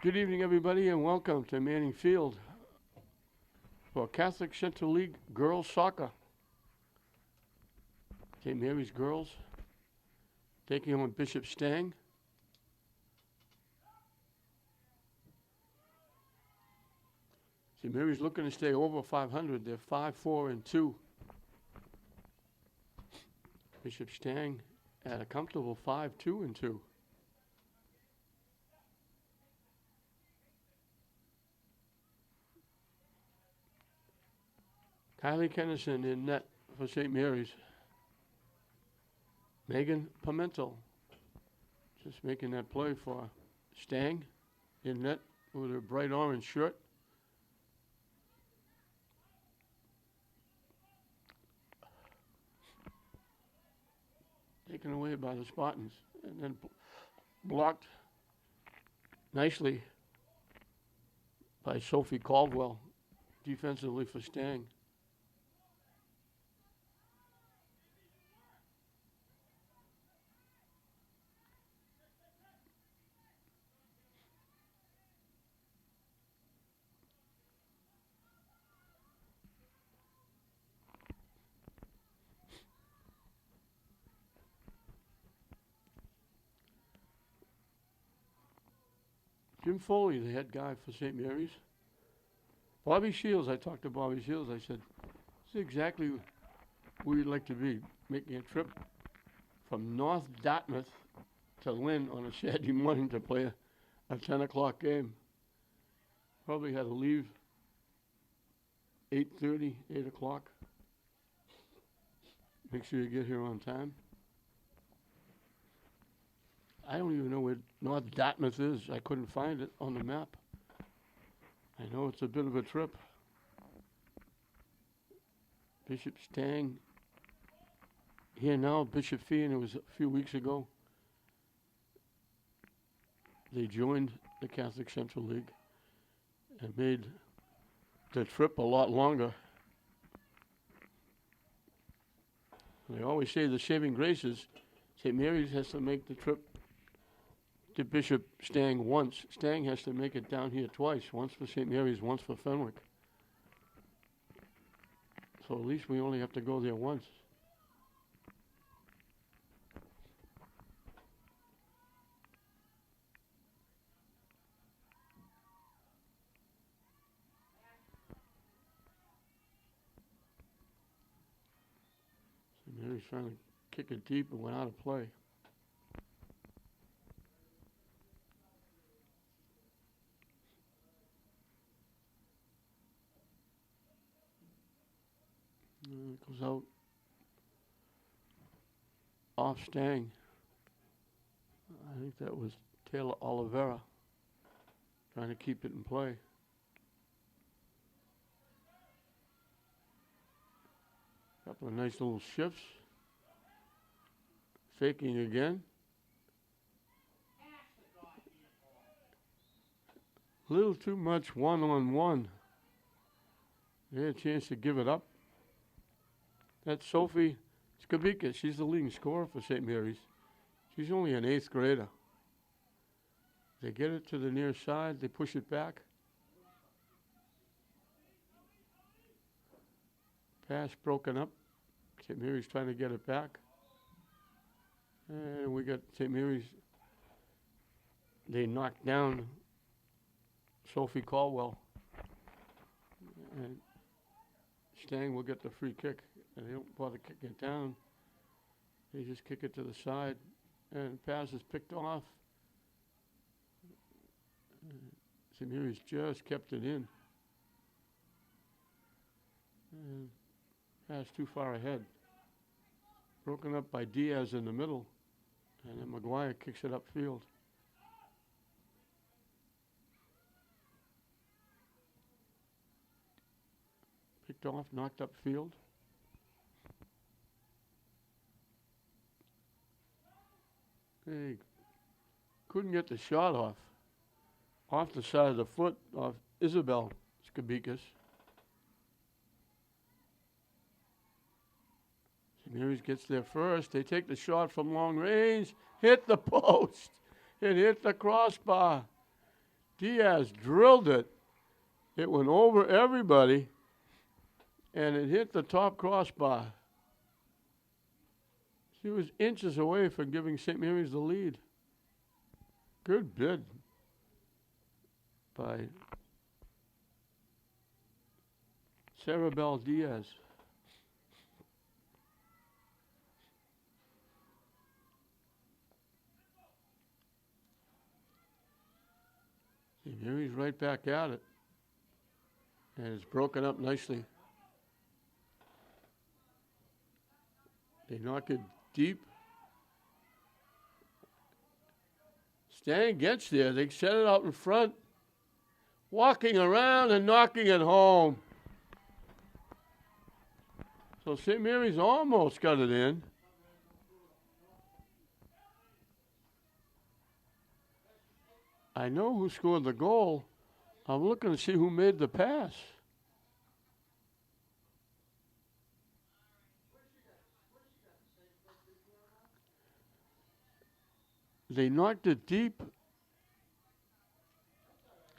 Good evening, everybody, and welcome to Manning Field for Catholic Central League Girls Soccer. St. Mary's girls taking on Bishop Stang. St. Mary's looking to stay over 500. They're 5-4-2. Bishop Stang at a comfortable 5-2-2. Kylie Kennison in net for St. Mary's. Megan Pimentel just making that play for Stang in net with her bright orange shirt. Taken away by the Spartans and then blocked nicely by Sophie Caldwell defensively for Stang. Jim Foley, the head guy for St. Mary's. Bobby Shields, I talked to Bobby Shields. I said, this is exactly where you'd like to be, making a trip from North Dartmouth to Lynn on a Saturday morning to play a 10 o'clock game. Probably had to leave 8:30, 8 o'clock. Make sure you get here on time. I don't even know where North Dartmouth is. I couldn't find it on the map. I know it's a bit of a trip. Bishop Stang here now. Bishop Fee, and it was a few weeks ago. They joined the Catholic Central League and made the trip a lot longer. They always say the saving grace is St. Mary's has to make the trip to Bishop Stang once. Stang has to make it down here twice, once for St. Mary's, once for Fenwick. So at least we only have to go there once. St. Mary's trying to kick it deep and went out of play. It goes out off Stang. I think that was Taylor Oliveira trying to keep it in play. Couple of nice little shifts. Faking again. A little too much one-on-one. They had a chance to give it up. That's Sophie Skabika. She's the leading scorer for St. Mary's. She's only an 8th grader. They get it to the near side. They push it back. Pass broken up. St. Mary's trying to get it back. And we got St. Mary's. They knocked down Sophie Caldwell. And Stang will get the free kick. And they don't bother kicking it down. They just kick it to the side. And pass is picked off. St. Mary's just kept it in. And pass too far ahead. Broken up by Diaz in the middle. And then McGuire kicks it upfield. Picked off, knocked upfield. They couldn't get the shot off. Off the side of the foot of Isabel Skabikas. St. Mary's gets there first. They take the shot from long range. Hit the post. It hit the crossbar. Diaz drilled it. It went over everybody, and it hit the top crossbar. She was inches away from giving St. Mary's the lead. Good bid by Sarabel Diaz. St. Mary's right back at it. And it's broken up nicely. They knock it deep. Stang gets there. They set it out in front. Walking around and knocking it home. So St. Mary's almost got it in. I know who scored the goal. I'm looking to see who made the pass. They knocked it deep.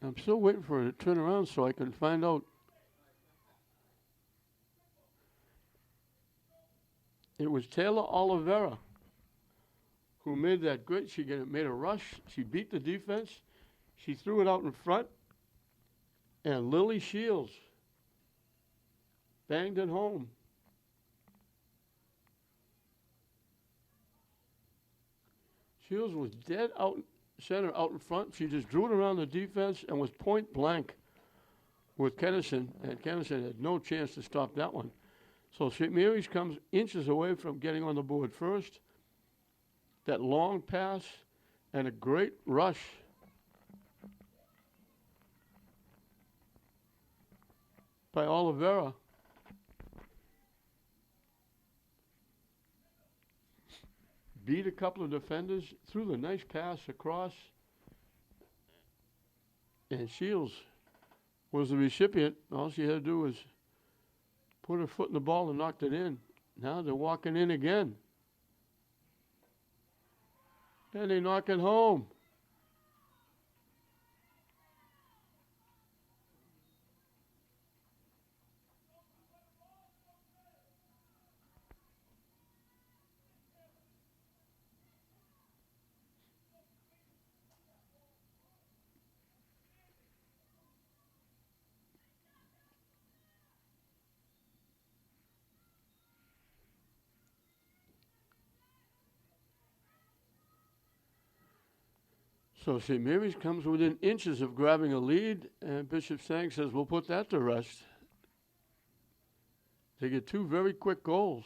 I'm still waiting for it to turn around so I can find out. It was Taylor Oliveira who made that great. She made a rush. She beat the defense. She threw it out in front. And Lily Shields banged it home. Shields was dead out center, out in front. She just drew it around the defense and was point blank with Kennison. And Kennison had no chance to stop that one. So St. Mary's comes inches away from getting on the board first. That long pass and a great rush. By Oliveira. Beat a couple of defenders, threw the nice pass across, and Shields was the recipient. All she had to do was put her foot in the ball and knocked it in. Now they're walking in again. And they knock it home. So St. Mary's comes within inches of grabbing a lead, and Bishop Stang says, we'll put that to rest. They get two very quick goals.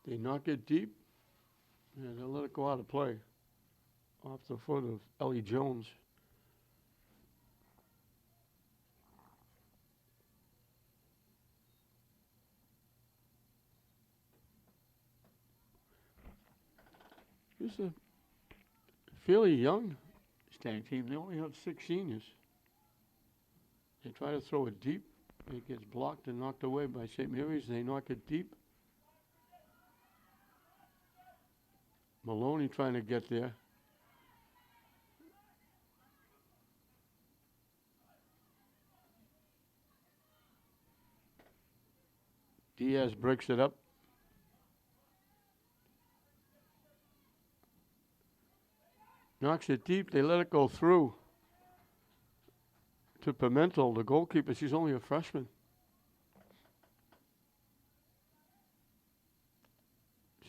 They knock it deep. And they'll let it go out of play off the foot of Ellie Jones. It's a fairly young Stang team. They only have 6 seniors. They try to throw it deep. It gets blocked and knocked away by St. Mary's. They knock it deep. Maloney trying to get there. Diaz breaks it up. Knocks it deep. They let it go through to Pimentel, the goalkeeper. She's only a freshman.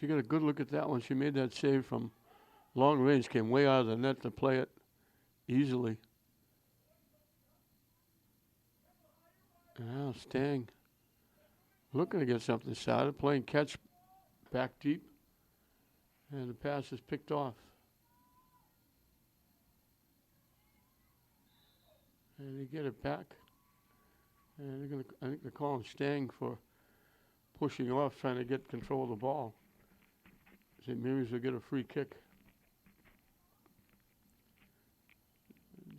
She got a good look at that one. She made that save from long range, came way out of the net to play it easily. Now Stang looking to get something started, playing catch back deep, and the pass is picked off. And they get it back. And I think they're calling Stang for pushing off, trying to get control of the ball. St. Mary's will get a free kick.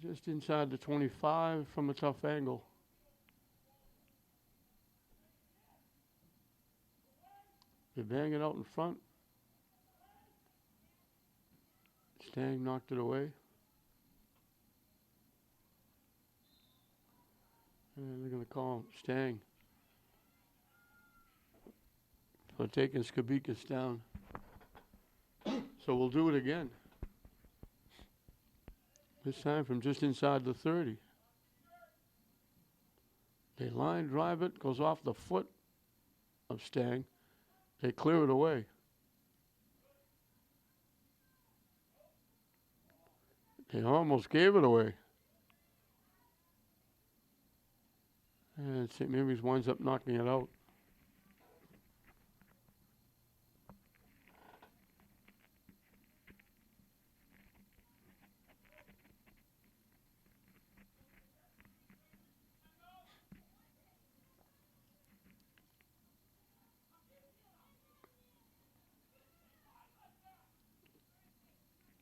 just inside the 25 from a tough angle. They bang it out in front. Stang knocked it away. And they're going to call Stang for taking Skabicus down. So we'll do it again. This time from just inside the 30. They line drive it, goes off the foot of Stang. They clear it away. They almost gave it away. And St. Mary's winds up knocking it out.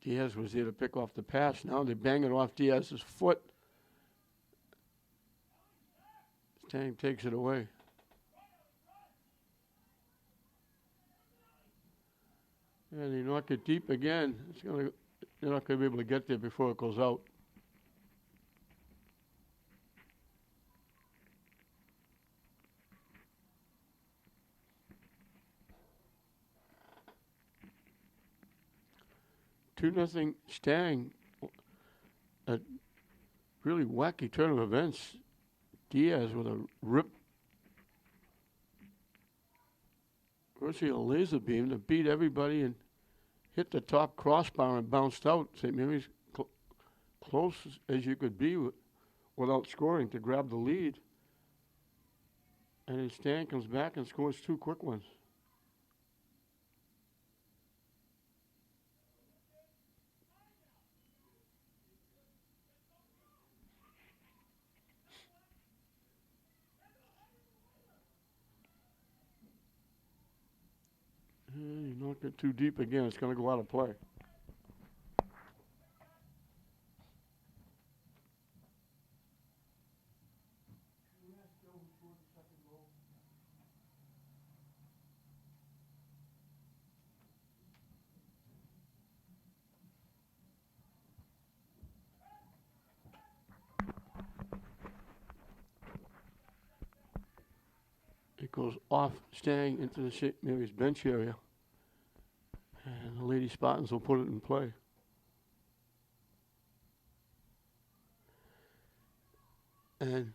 Diaz was there to pick off the pass. Now they bang it off Diaz's foot. Stang takes it away. And they knock it deep again. They're not going to be able to get there before it goes out. Two nothing Stang. A really wacky turn of events. Diaz with a rip. Virtually a laser beam that beat everybody and hit the top crossbar and bounced out. St. Mary's close as you could be without scoring to grab the lead. And then Stang comes back and scores two quick ones. And you knocked it too deep again. It's going to go out of play. It goes off Stang into the St. Mary's bench area. And the Lady Spartans will put it in play. And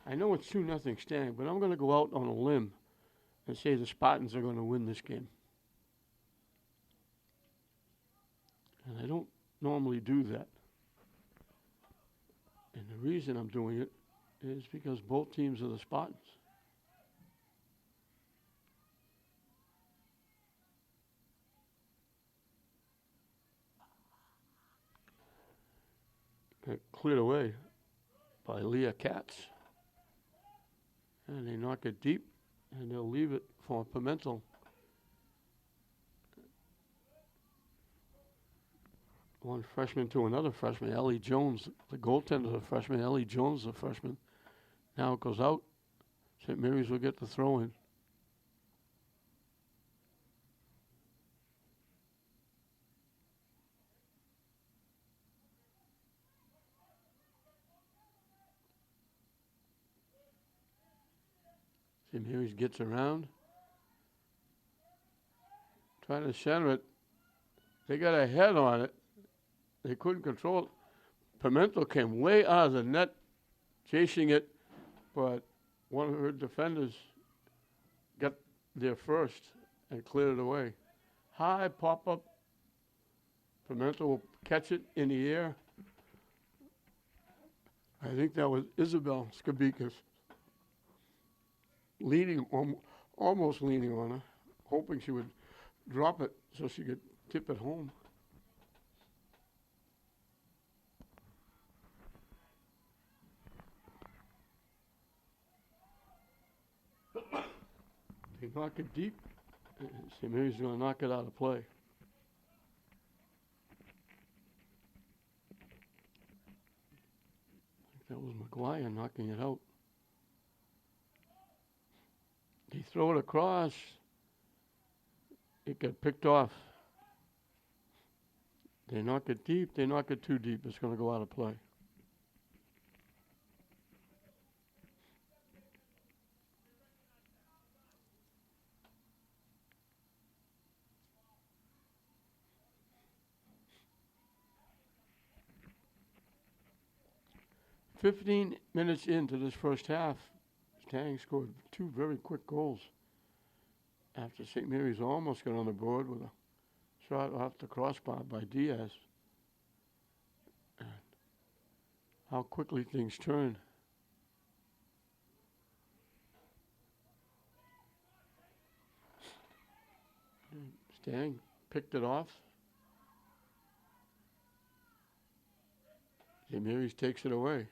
I know it's 2-0 Stang, but I'm going to go out on a limb and say the Spartans are going to win this game. And I don't normally do that. And the reason I'm doing it is because both teams are the Spartans. Cleared away by Leah Katz. And they knock it deep, and they'll leave it for Pimentel. One freshman to another freshman, Ellie Jones. The goaltender's a freshman. Ellie Jones is a freshman. Now it goes out. St. Mary's will get the throw in. St. Mary's gets around. Trying to center it. They got a head on it. They couldn't control it. Pimentel came way out of the net chasing it, but one of her defenders got there first and cleared it away. High pop-up. Pimentel will catch it in the air. I think that was Isabel Skabicus leaning, almost leaning on her, hoping she would drop it so she could tip it home. They knock it deep. St. Mary's going to knock it out of play. That was McGuire knocking it out. They throw it across. It got picked off. They knock it deep. They knock it too deep. It's going to go out of play. "15 minutes into this first half, Stang scored two very quick goals after St. Mary's almost got on the board with a shot off the crossbar by Diaz. And how quickly things turn. Stang picked it off. St. Mary's takes it away.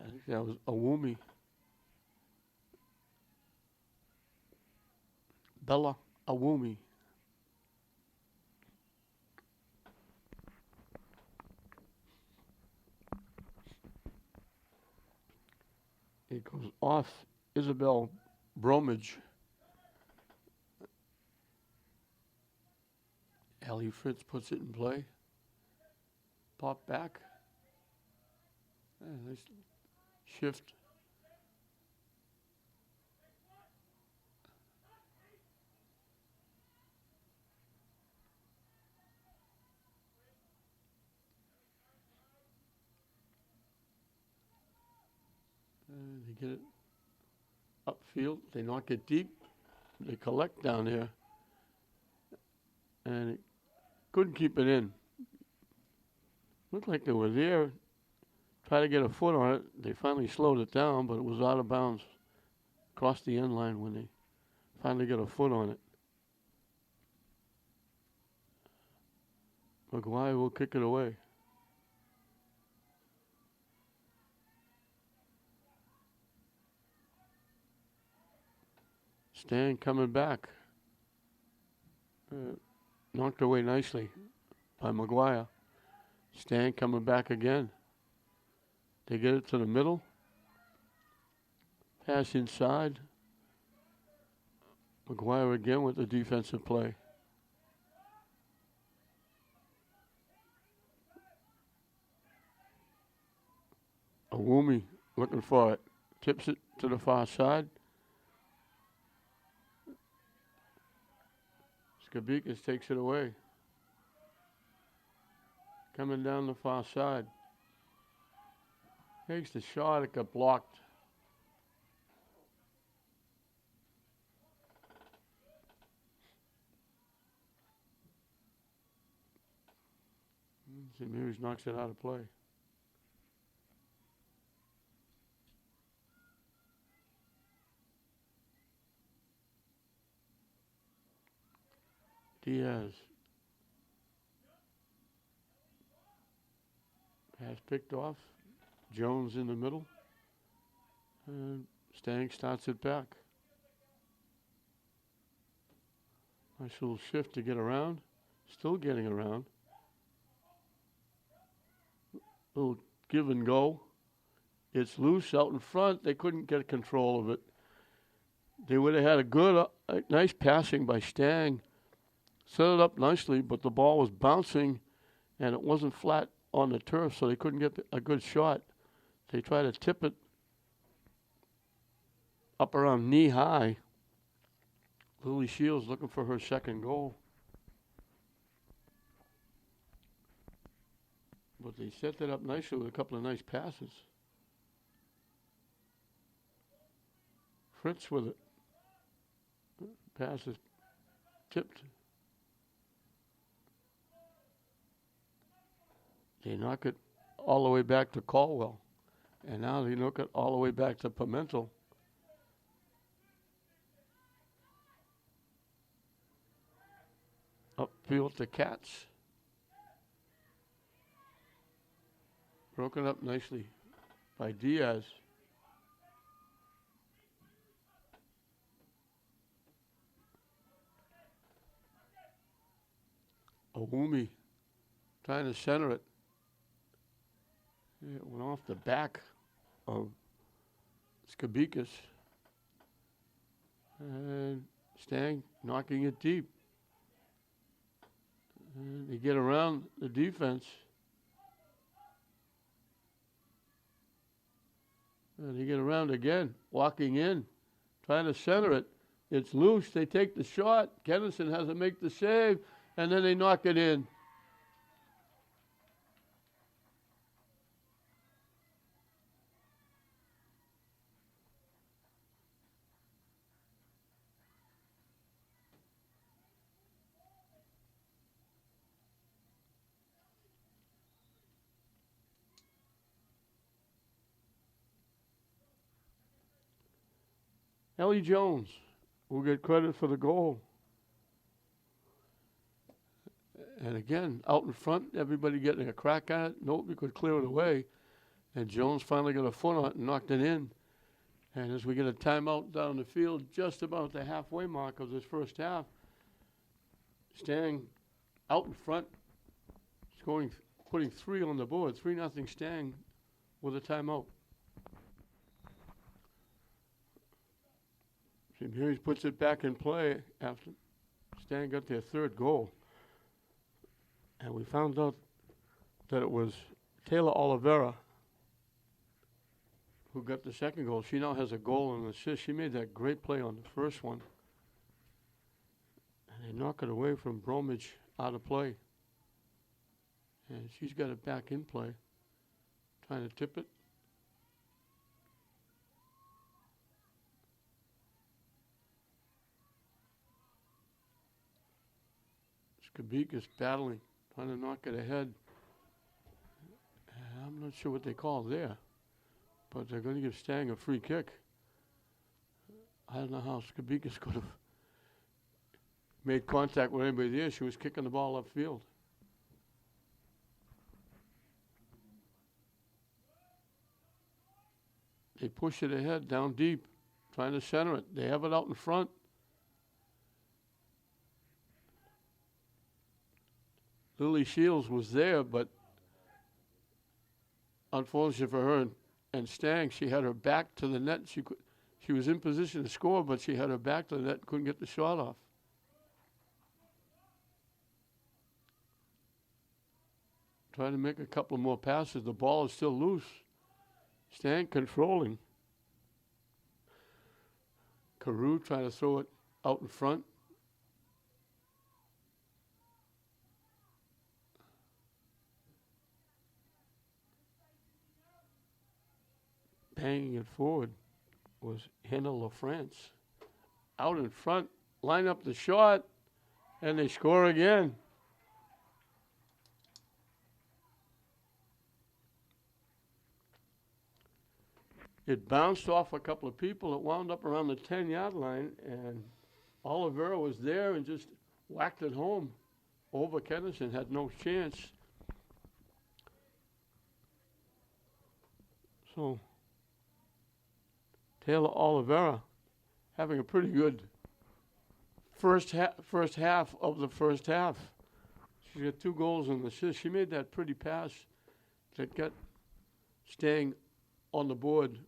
I think that was Awumi. Bella Awumi. It goes off Isabel Bromage. Ellie Fritz puts it in play. Pop back. Nice shift. They get it upfield. They knock it deep. They collect down there. And it couldn't keep it in. Looked like they were there. Tried to get a foot on it. They finally slowed it down, but it was out of bounds. Crossed the end line when they finally got a foot on it. McGuire will kick it away. Stang coming back. Knocked away nicely by McGuire. Stang coming back again. They get it to the middle. Pass inside. McGuire again with the defensive play. Awumi looking for it. Tips it to the far side. Skabikas takes it away. Coming down the far side. Takes the shot. It got blocked. St. Mary's knocks it out of play. Diaz. Pass picked off. Jones in the middle. And Stang starts it back. Nice little shift to get around. Still getting around. Little give and go. It's loose out in front. They couldn't get control of it. They would have had a good, nice passing by Stang. Set it up nicely, but the ball was bouncing and it wasn't flat on the turf, so they couldn't get a good shot. They tried to tip it up around knee high. Lily Shields looking for her second goal. But they set that up nicely with a couple of nice passes. Fritz with it. Pass is tipped. They knock it all the way back to Caldwell. And now they knock it all the way back to Pimentel. Upfield to Katz. Broken up nicely by Diaz. Awumi trying to center it. It went off the back of Skabikas. And Stang knocking it deep. And they get around the defense. And they get around again, walking in, trying to center it. It's loose. They take the shot. Kennison has to make the save, and then they knock it in. Ellie Jones will get credit for the goal. And again, out in front, everybody getting a crack at it. Nobody could clear it away. And Jones finally got a foot on it and knocked it in. And as we get a timeout down the field, just about the halfway mark of this first half, Stang out in front, scoring, putting 3 on the board, 3-0 Stang with a timeout. St. Mary's puts it back in play after Stang got their 3rd goal. And we found out that it was Taylor Oliveira who got the 2nd goal. She now has a goal and an assist. She made that great play on the first one. And they knock it away from Bromwich out of play. And she's got it back in play, trying to tip it. Skabika's battling, trying to knock it ahead. And I'm not sure what they call there, but they're going to give Stang a free kick. I don't know how Skabika's could have made contact with anybody there. She was kicking the ball upfield. They push it ahead, down deep, trying to center it. They have it out in front. Lily Shields was there, but unfortunately for her and Stang, she had her back to the net. She was in position to score, but she had her back to the net and couldn't get the shot off. Trying to make a couple more passes. The ball is still loose. Stang controlling. Carew trying to throw it out in front. Banging it forward was Hannah LaFrance. Out in front, line up the shot, and they score again. It bounced off a couple of people. It wound up around the 10-yard line, and Oliveira was there and just whacked it home over Kennison. Had no chance. So Taylor Oliveira having a pretty good first half of the first half. She got 2 goals and an assist. She made that pretty pass that got Stang on the board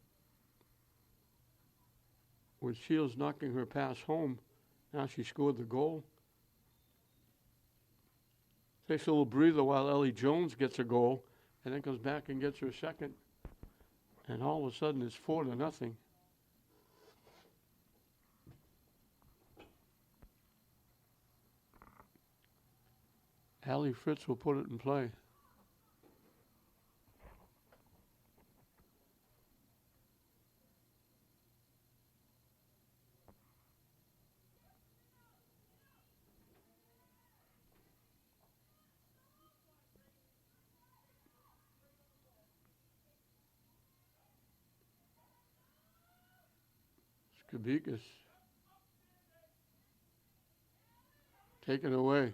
with Shields knocking her pass home. Now she scored the goal. Takes a little breather while Ellie Jones gets a goal and then comes back and gets her second. And all of a sudden it's 4-0. Allie Fritz will put it in play. Skabikas taken away.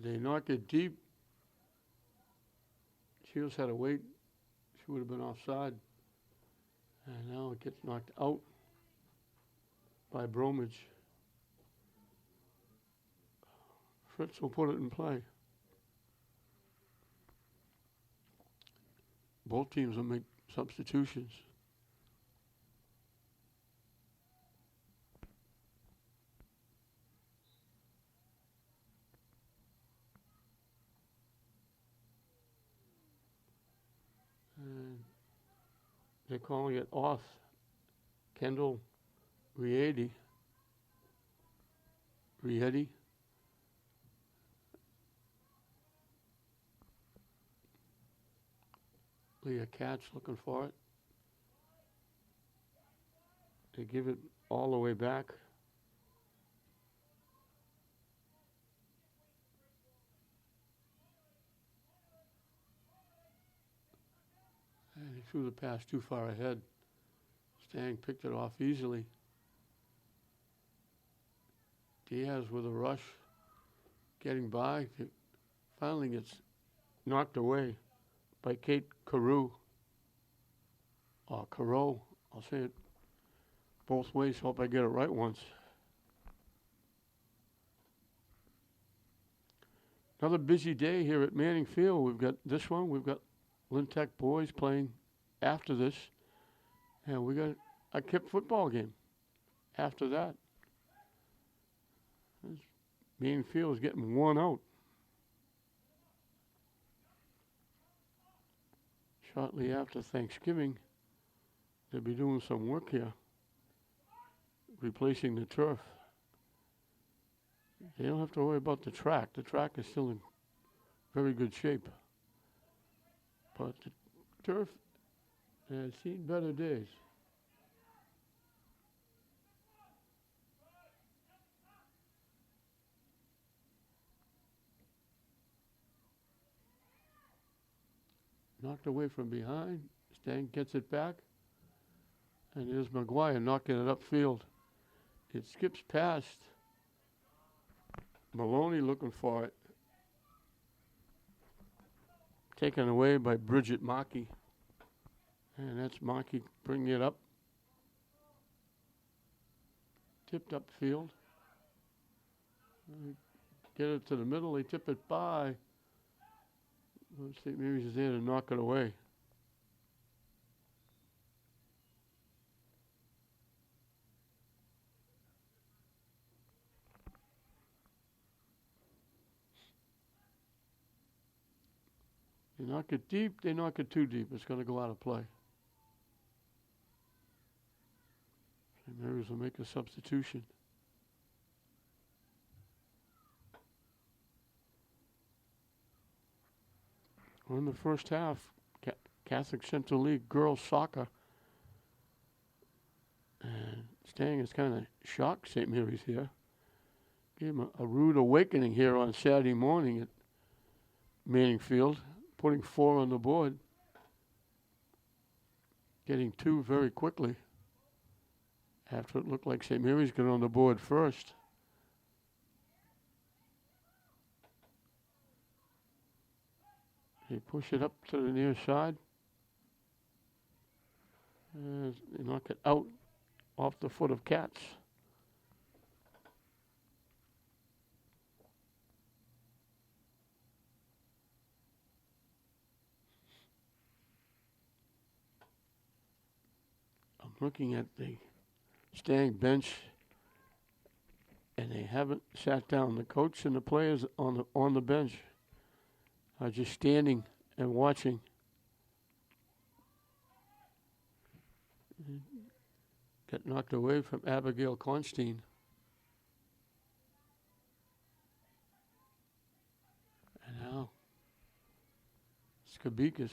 They knock it deep. Shields had to wait. She would have been offside. And now it gets knocked out by Bromwich. Fritz will put it in play. both teams will make substitutions. And they're calling it off. Kendall Rieti. Leah Katz looking for it. They give it all the way back. And he threw the pass too far ahead. Stang picked it off easily. Diaz with a rush, getting by. Finally gets knocked away by Kate Carew. Or Carew. I'll say it both ways. Hope I get it right once. Another busy day here at Manning Field. We've got this one. We've got Lynn Tech boys playing after this. And we got a KIPP football game after that. Manning Field is getting worn out. Shortly after Thanksgiving, they'll be doing some work here, replacing the turf. They don't have to worry about the track. The track is still in very good shape. But the turf has seen better days. Knocked away from behind. Stang gets it back. And there's McGuire knocking it upfield. It skips past Maloney looking for it. Taken away by Bridget Markey. And that's Markey bringing it up. Tipped upfield. Get it to the middle. They tip it by. St. Mary's is there to knock it away. They knock it deep, they knock it too deep. It's going to go out of play. St. Mary's will make a substitution. Well, in the first half, Catholic Central League girls soccer. And Stang is kind of shocked St. Mary's here. Gave him a rude awakening here on Saturday morning at Manning Field, putting 4 on the board. Getting 2 very quickly after it looked like St. Mary's got on the board first. They push it up to the near side. And they knock it out off the foot of Katz. I'm looking at the Stang bench, and they haven't sat down. The coach and the players on the bench are just standing and watching. Got knocked away from Abigail Constein. And now Skabikas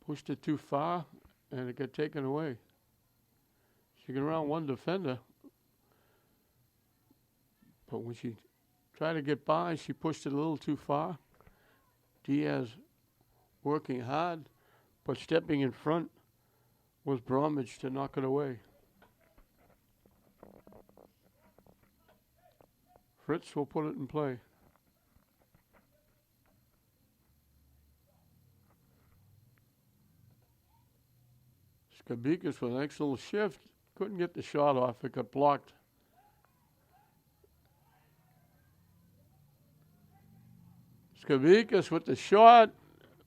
pushed it too far, and it got taken away. She got around one defender, but when she tried to get by, she pushed it a little too far. Diaz working hard, but stepping in front was Bromwich to knock it away. Fritz will put it in play. Skabikas with an excellent shift. Couldn't get the shot off. It got blocked. Skabikas with the shot,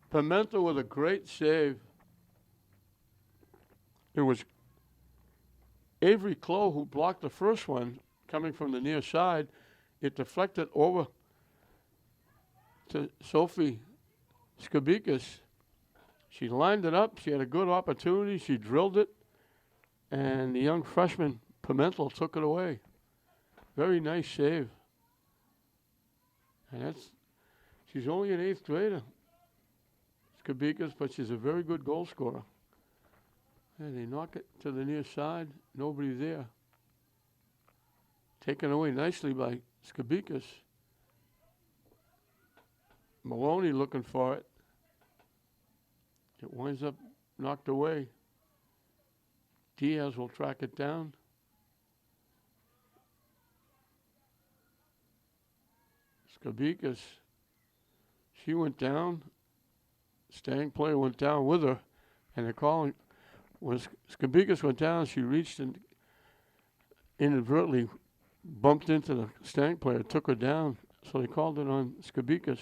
Pimento with a great save. It was Avery Clough who blocked the first one coming from the near side. It deflected over to Sophie Skabikis. She lined it up. She had a good opportunity. She drilled it. And the young freshman, Pimento, took it away. Very nice save. And she's only an 8th grader, Skabikis, but she's a very good goal scorer. And they knock it to the near side. Nobody there. Taken away nicely by Skabikis. Maloney looking for it. It winds up knocked away. Diaz will track it down. Skabikis, she went down. Stang player went down with her. And they're calling, when Skabikis went down, she reached and inadvertently bumped into the Stang player, took her down. So they called it on Skabikis.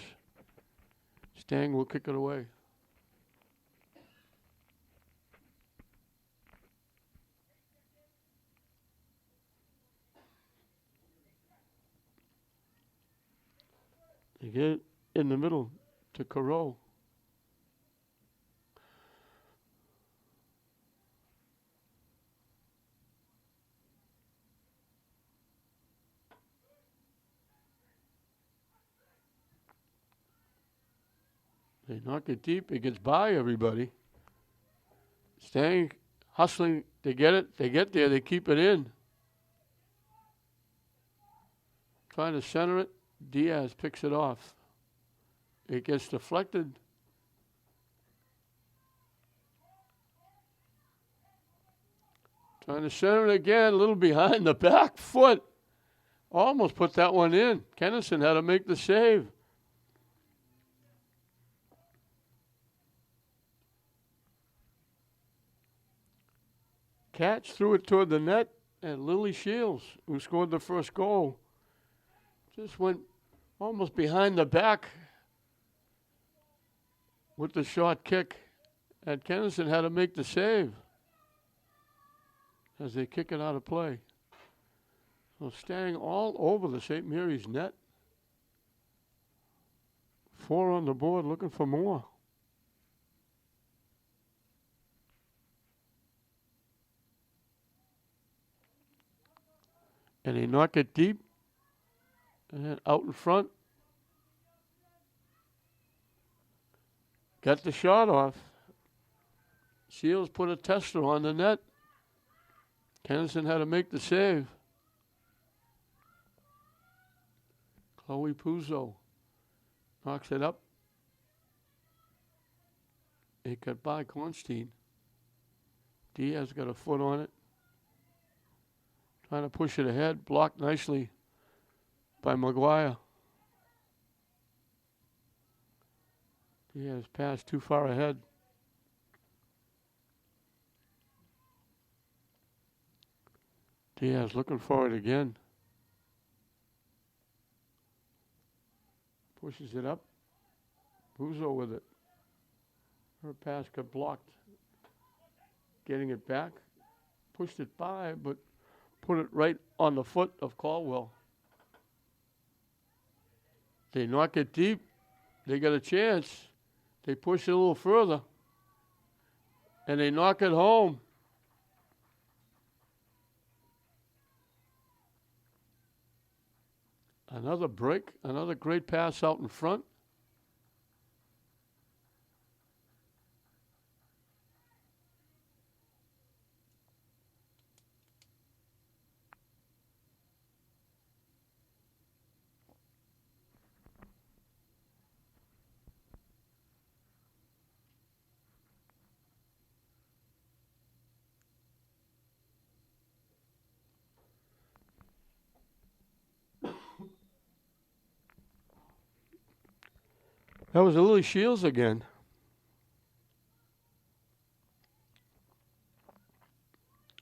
Stang will kick it away. They get it in the middle to Corot. They knock it deep. It gets by everybody. Stang hustling to get it. They get there. They keep it in. Trying to center it. Diaz picks it off. It gets deflected. Trying to center it again. A little behind the back foot. Almost put that one in. Kennison had to make the save. Catch threw it toward the net, and Lily Shields, who scored the first goal, just went almost behind the back with the short kick. And Kennison had to make the save as they kick it out of play. So Stang all over the St. Mary's net. 4 on the board, looking for more. And they knock it deep. And then out in front. Got the shot off. Shields put a tester on the net. Kennison had to make the save. Chloe Puzo knocks it up. It got by Kornstein. Diaz got a foot on it. Trying to push it ahead. Blocked nicely by Maguire. Diaz passed too far ahead. Diaz looking for it again. Pushes it up. Puzo with it. Her pass got blocked. Getting it back. Pushed it by, but put it right on the foot of Caldwell. They knock it deep. They got a chance. They push it a little further. And they knock it home. Another break. Another great pass out in front. That was Lily Shields again.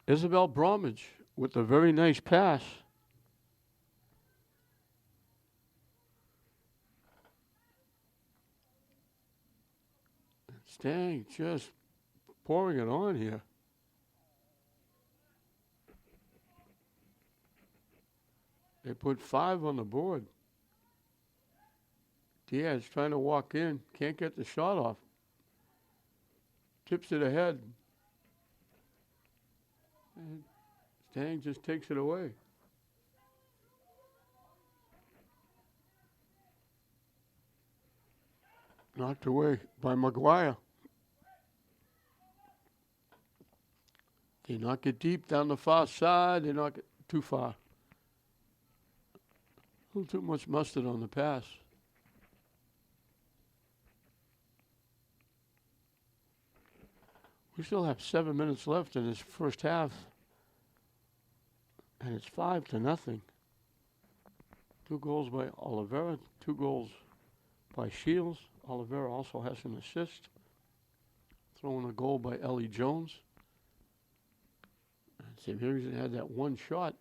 Isabel Bromwich with a very nice pass. Stang just pouring it on here. They put 5 on the board. Diaz trying to walk in, can't get the shot off. Tips it ahead. And Stang just takes it away. Knocked away by McGuire. They knock it deep down the far side. They knock it too far. A little too much mustard on the pass. We still have 7 minutes left in this first half. And it's 5-0. 2 goals by Oliveira, 2 goals by Shields. Oliveira also has an assist. Throwing a goal by Ellie Jones. St. Mary's had that one shot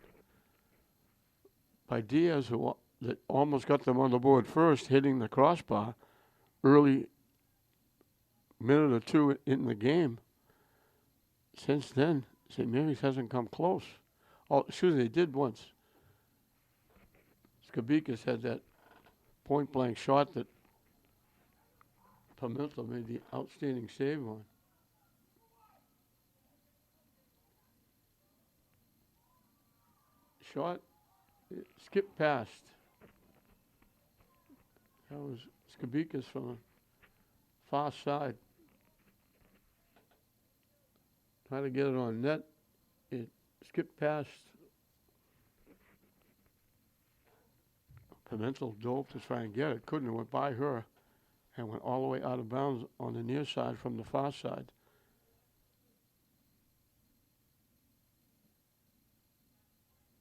by Diaz that almost got them on the board first, hitting the crossbar early minute or two in the game. Since then, St. Mary's hasn't come close. Oh, excuse me, they did once. Skabikas had that point-blank shot that Pimento made the outstanding save on. Shot, skipped past. That was Skabikas from the far side. Trying to get it on net. It skipped past. Pimento dove to try and get it. Couldn't. It went by her and went all the way out of bounds on the near side from the far side.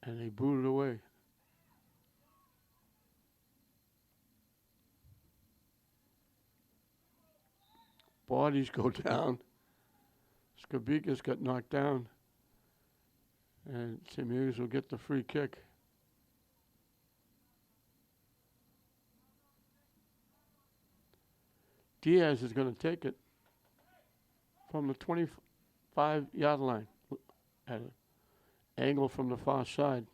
And they booted away. Bodies go down. Skabikas got knocked down. And St. Mary's will get the free kick. Diaz is going to take it from the 25-yard line at an angle from the far side.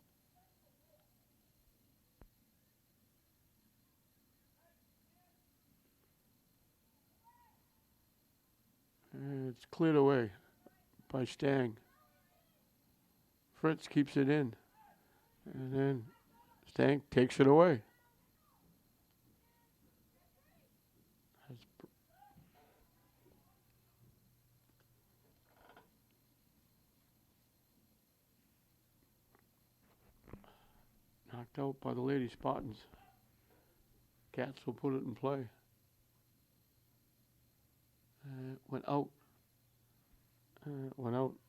And it's cleared away by Stang. Fritz keeps it in. And then Stang takes it away. Knocked out by the Lady Spartans. Cats will put it in play. Went out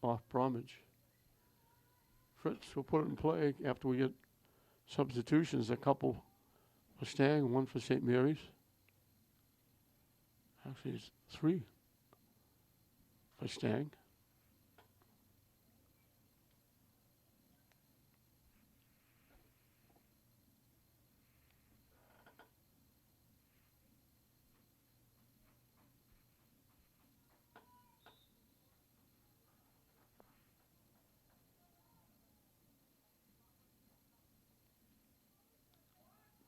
off Bromwich. Fritz will put it in play after we get substitutions. A couple for Stang, 1 for St. Mary's. Actually, it's 3 for Stang.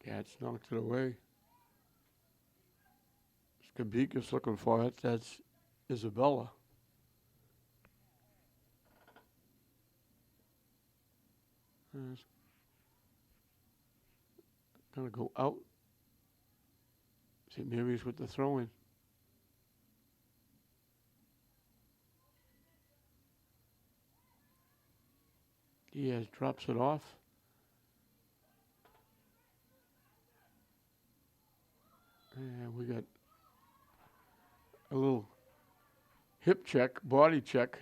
Cats knocked it away. Skabikas looking for it. That's Isabella. It's going to go out. St. Mary's with the throw-in. Diaz drops it off. And we got a little hip check, body check.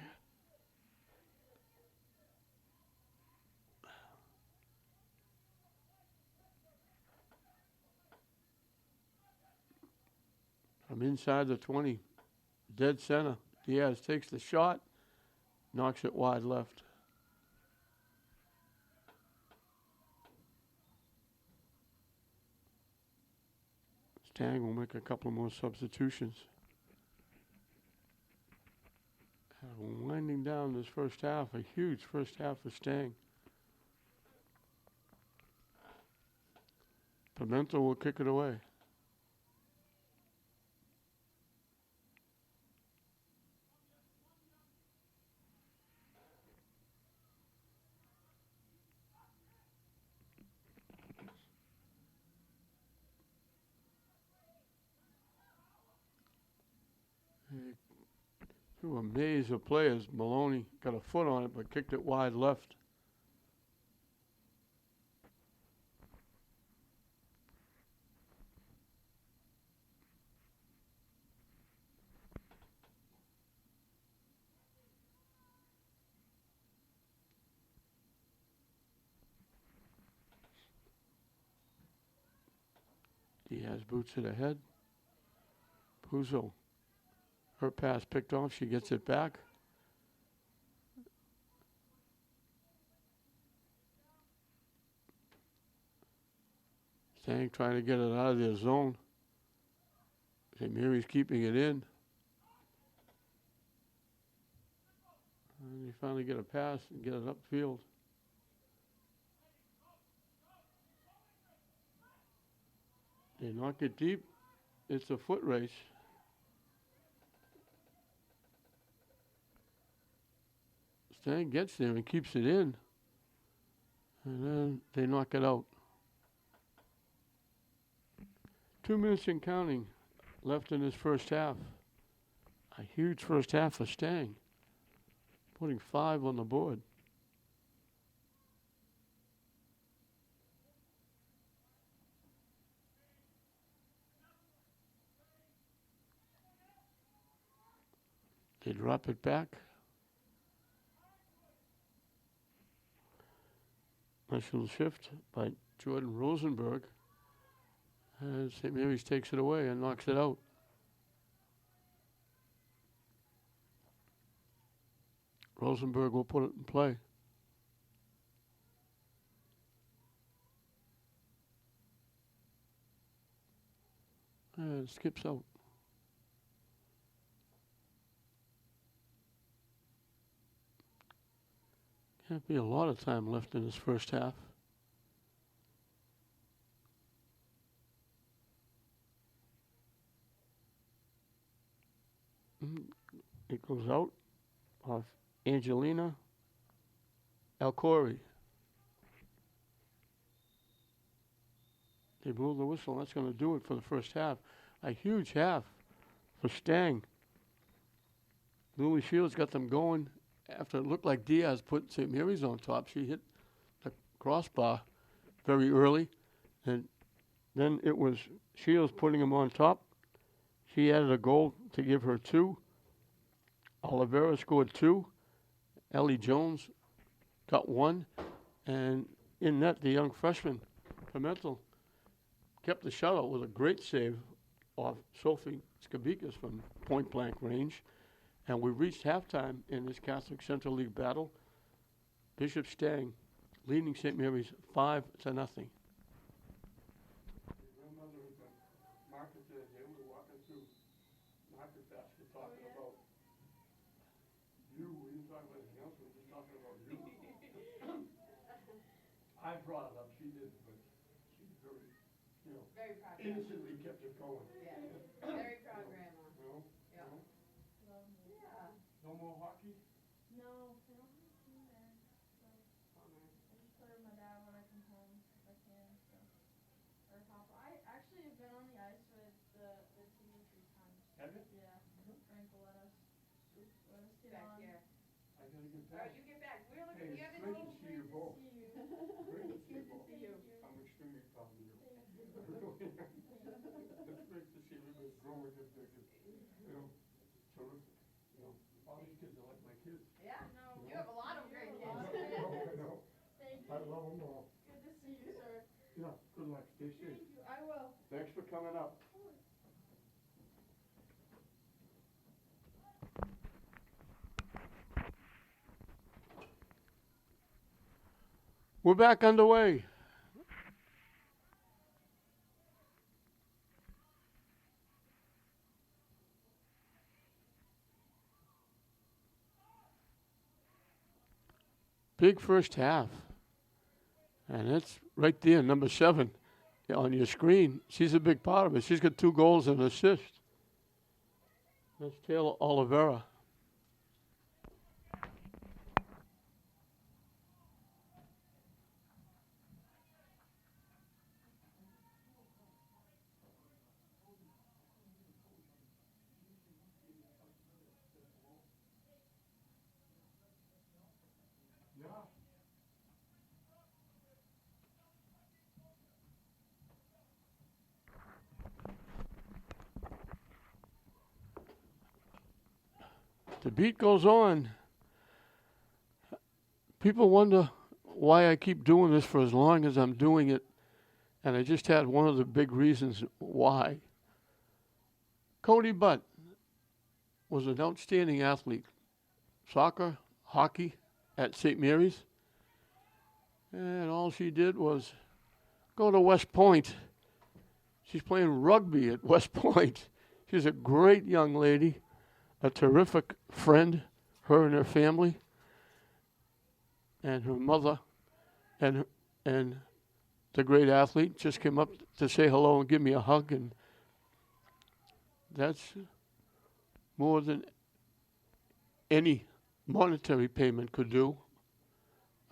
From inside the 20, dead center. Diaz takes the shot, knocks it wide left. Stang will make a couple more substitutions. winding down this first half, a huge first half for Stang. Pimento will kick it away. Through a maze of players, Maloney got a foot on it but kicked it wide left. Diaz boots it ahead. Puzo. Her pass picked off. She gets it back. Stang trying to get it out of their zone. St. Mary's keeping it in. And they finally get a pass and get it upfield. They knock it deep. It's a foot race. Stang gets there and keeps it in. And then they knock it out. 2 minutes and counting left in this first half. A huge first half for Stang. Putting 5 on the board. They drop it back. Nice little shift by Jordan Rosenberg. And St. Mary's takes it away and knocks it out. Rosenberg will put it in play. And skips out. Can't be a lot of time left in this first half. It goes out off Angelina Alcori. They blew the whistle. That's going to do it for the first half. A huge half for Stang. Lily Shields got them going after it looked like Diaz put St. Mary's on top. She hit the crossbar very early, and then it was Shields putting him on top. She added a goal to give her 2. Oliveira scored 2. Ellie Jones got 1. And in net, the young freshman, Pimentel, kept the shutout with a great save off Sophie Skabikas from point-blank range. And we reached halftime in this Catholic Central League battle. Bishop Stang leading St. Mary's 5-0. Grandmother was at market the other day. We were walking through Market Basket talking about you. We didn't talk about anything else. We were just talking about you. I brought it up. She didn't, but she very, Very proud. innocently kept it going. Yeah. Very proud grandma. No? Yeah. No? Yeah. No more hockey? No, I don't have a team there, so Bummer. I just play with my dad when I come home if I can. So, or Papa. I actually have been on the ice with the team 3 times. Have you? Yeah, Frank will let us get Back on. here. I gotta get All back. right, you get back. We're looking. Hey, You it's have great any? to see you both. See you. Great to see you Good to both. see you. I'm extremely proud of you. Thank you. It's great to see everybody growing and bigger. Terrific. All these kids are like my kids. Yeah. No. You have a lot of great kids. I know. Thank I you. love them all. Good to see you, sir. Yeah, good luck. Stay safe. Thank you. I will. Thanks for coming up. We're back underway. big first half. And it's right there, number 7 on your screen. She's a big part of it. She's got 2 goals and an assist. That's Taylor Oliveira. The beat goes on. People wonder why I keep doing this for as long as I'm doing it. And I just had one of the big reasons why. Cody Butt was an outstanding athlete. Soccer, hockey at St. Mary's. And all she did was go to West Point. She's playing rugby at West Point. She's a great young lady, a terrific friend, her and her family, and her mother, and the great athlete just came up to say hello and give me a hug, and that's more than any monetary payment could do.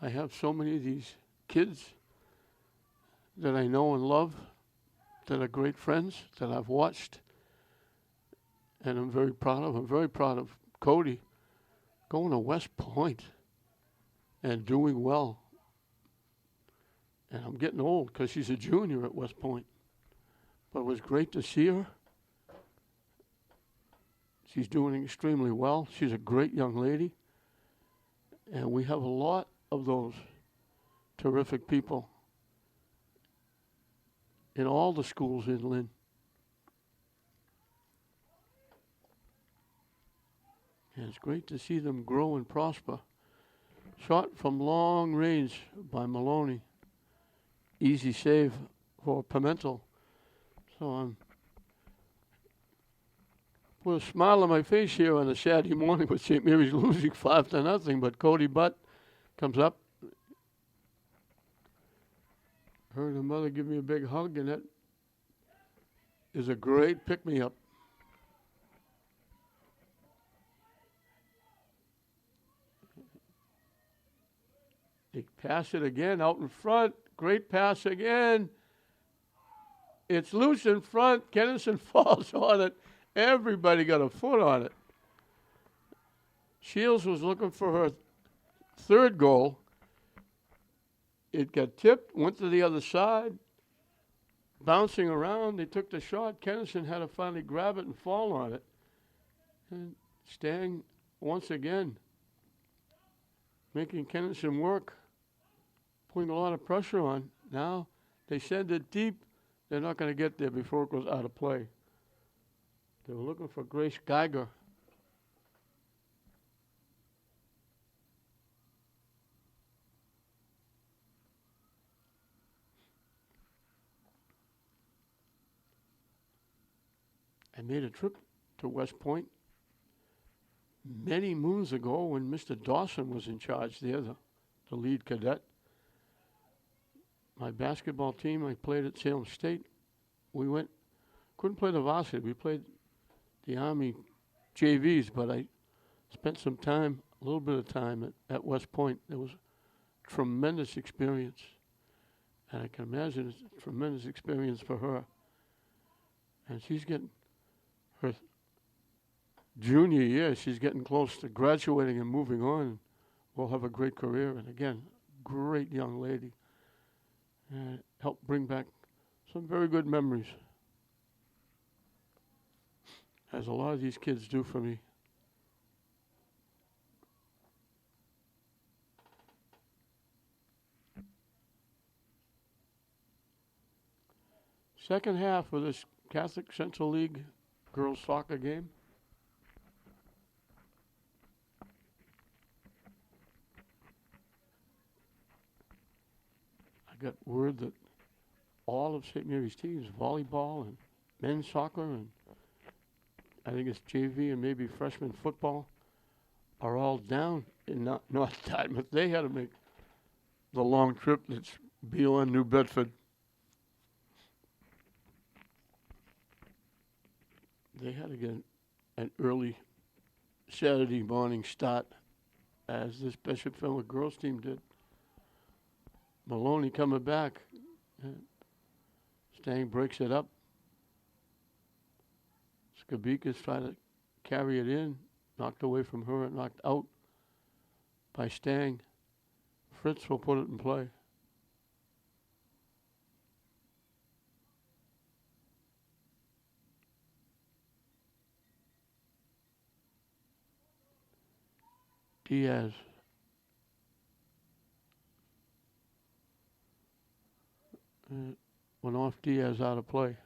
I have so many of these kids that I know and love, that are great friends, that I've watched, and I'm very proud of. I'm very proud of Cody going to West Point and doing well. And I'm getting old because she's a junior at West Point. But it was great to see her. She's doing extremely well. She's a great young lady. And we have a lot of those terrific people in all the schools in Lynn. And it's great to see them grow and prosper. Shot from long range by Maloney. Easy save for Pimentel. So I'm with a smile on my face here on a Saturday morning with St. Mary's losing 5-0, but Cody Butt comes up. Her and her mother give me a big hug, and that is a great pick-me-up. They pass it again out in front. Great pass again. It's loose in front. Kennison falls on it. Everybody got a foot on it. Shields was looking for her 3rd goal. It got tipped, went to the other side, bouncing around. They took the shot. Kennison had to finally grab it and fall on it. And Stang, once again, making Kennison work, putting a lot of pressure on. Now they send it deep. They're not going to get there before it goes out of play. They were looking for Grace Geiger. I made a trip to West Point many moons ago when Mr. Dawson was in charge there, the lead cadet. My basketball team, I played at Salem State. We couldn't play the varsity. We played the Army JVs, but I spent some time, a little bit of time at West Point. It was a tremendous experience. And I can imagine it's a tremendous experience for her. And she's getting her junior year, she's getting close to graduating and moving on. Will have a great career. And again, great young lady. And helped bring back some very good memories, as a lot of these kids do for me. Second half of this Catholic Central League girls soccer game. I got word that all of St. Mary's teams, volleyball and men's soccer, and I think it's JV and maybe freshman football, are all down in North Dartmouth, they had to make the long trip that's beyond New Bedford. They had to get an early Saturday morning start, as this Bishop Fenwick girls team did. Maloney coming back. Stang breaks it up. Skabika's trying to carry it in. Knocked away from her and knocked out by Stang. Fritz will put it in play. Diaz. Went off Diaz out of play.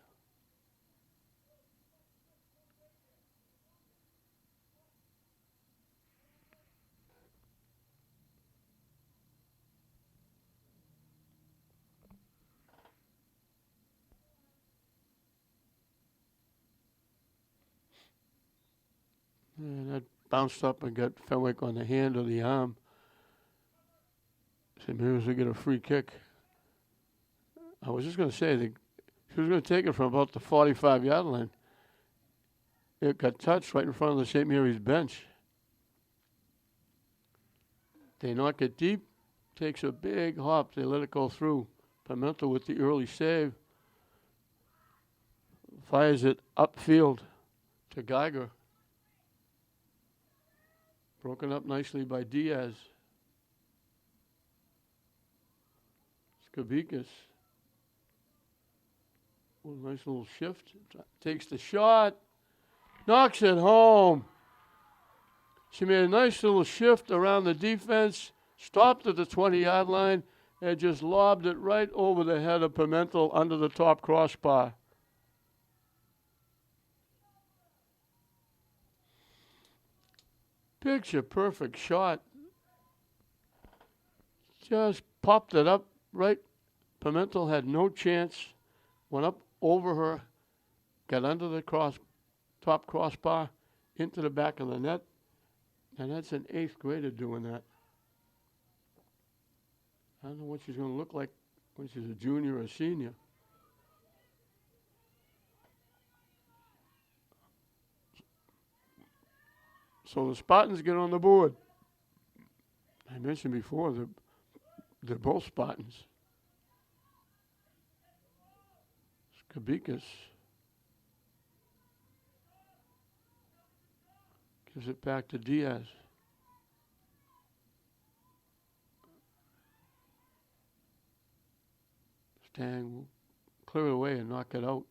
And that bounced up and got Fenwick on the hand or the arm. St. Mary's will get a free kick. I was just going to say, she was going to take it from about the 45-yard line. It got touched right in front of the St. Mary's bench. They knock it deep, takes a big hop. They let it go through. Pimentel with the early save. Fires it upfield to Geiger. Broken up nicely by Diaz. Skabikas. Nice little shift. Takes the shot. Knocks it home. She made a nice little shift around the defense. Stopped at the 20-yard line and just lobbed it right over the head of Pimentel under the top crossbar. Picture perfect shot. Just popped it up right. Pimentel had no chance. Went up over her. Got under the top crossbar. Into the back of the net. And that's an 8th grader doing that. I don't know what she's going to look like when she's a junior or a senior. So the Spartans get on the board. I mentioned before, they're both Spartans. Skabikas gives it back to Diaz. Stang will clear it away and knock it out.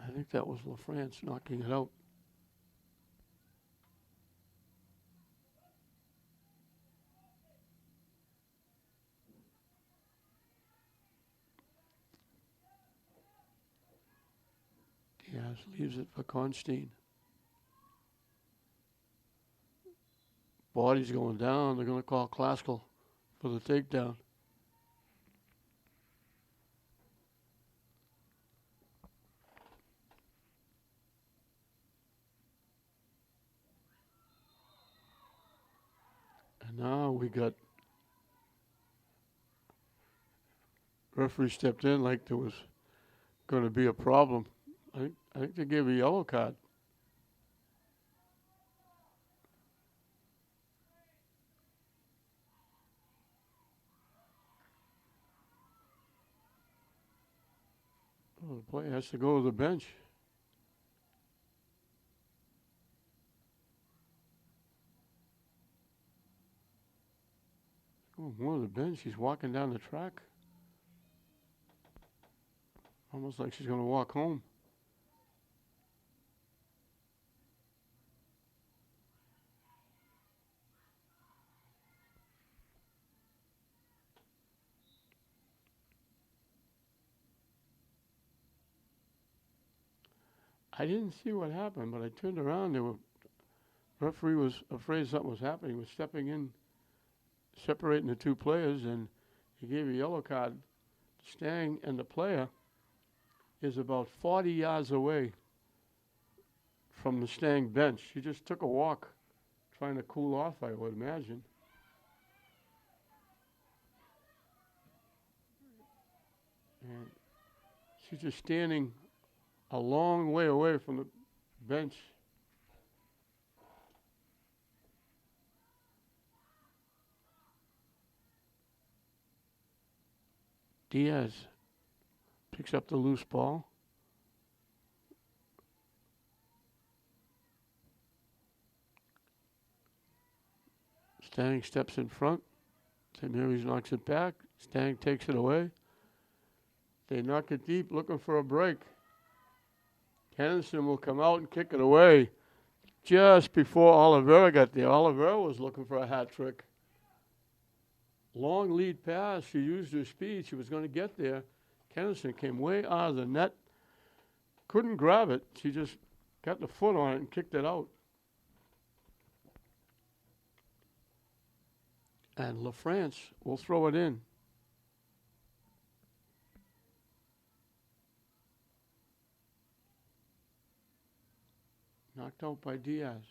I think that was LaFrance knocking it out. Diaz leaves it for Constein. Body's going down. They're going to call Classical for the takedown. And now we got referee stepped in like there was going to be a problem. I think they gave a yellow card. Oh, the player has to go to the bench. Oh, more to the bench. She's walking down the track. Almost like she's going to walk home. I didn't see what happened, but I turned around. Referee was afraid something was happening. He was stepping in, separating the two players, and he gave a yellow card. Stang and the player is about 40 yards away from the Stang bench. She just took a walk, trying to cool off, I would imagine. And she's just standing a long way away from the bench. Diaz picks up the loose ball. Stang steps in front. St. Mary's knocks it back. Stang takes it away. They knock it deep, looking for a break. Henderson will come out and kick it away just before Oliveira got there. Oliveira was looking for a hat trick. Long lead pass. She used her speed. She was going to get there. Henderson came way out of the net. Couldn't grab it. She just got the foot on it and kicked it out. And LaFrance will throw it in. Knocked out by Diaz.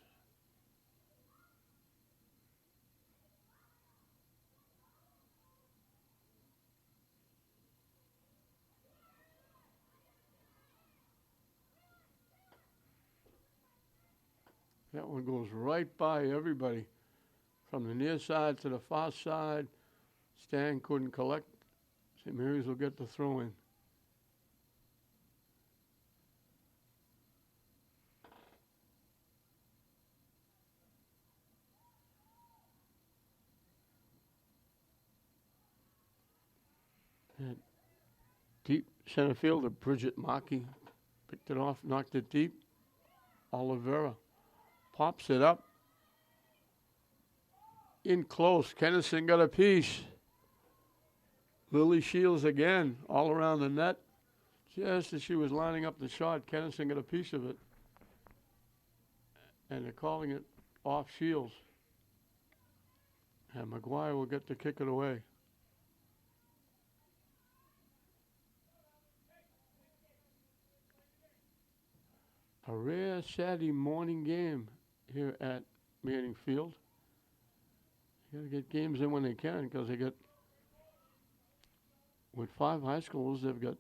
That one goes right by everybody. From the near side to the far side. Stang couldn't collect. St. Mary's will get the throw in. And deep center fielder Bridget Markey picked it off, knocked it deep. Oliveira pops it up. In close. Kennison got a piece. Lily Shields again, all around the net. Just as she was lining up the shot, Kennison got a piece of it. And they're calling it off Shields. And McGuire will get to kick it away. A rare Saturday morning game here at Manning Field. You got to get games in when they can, because they got, with 5 high schools, they've got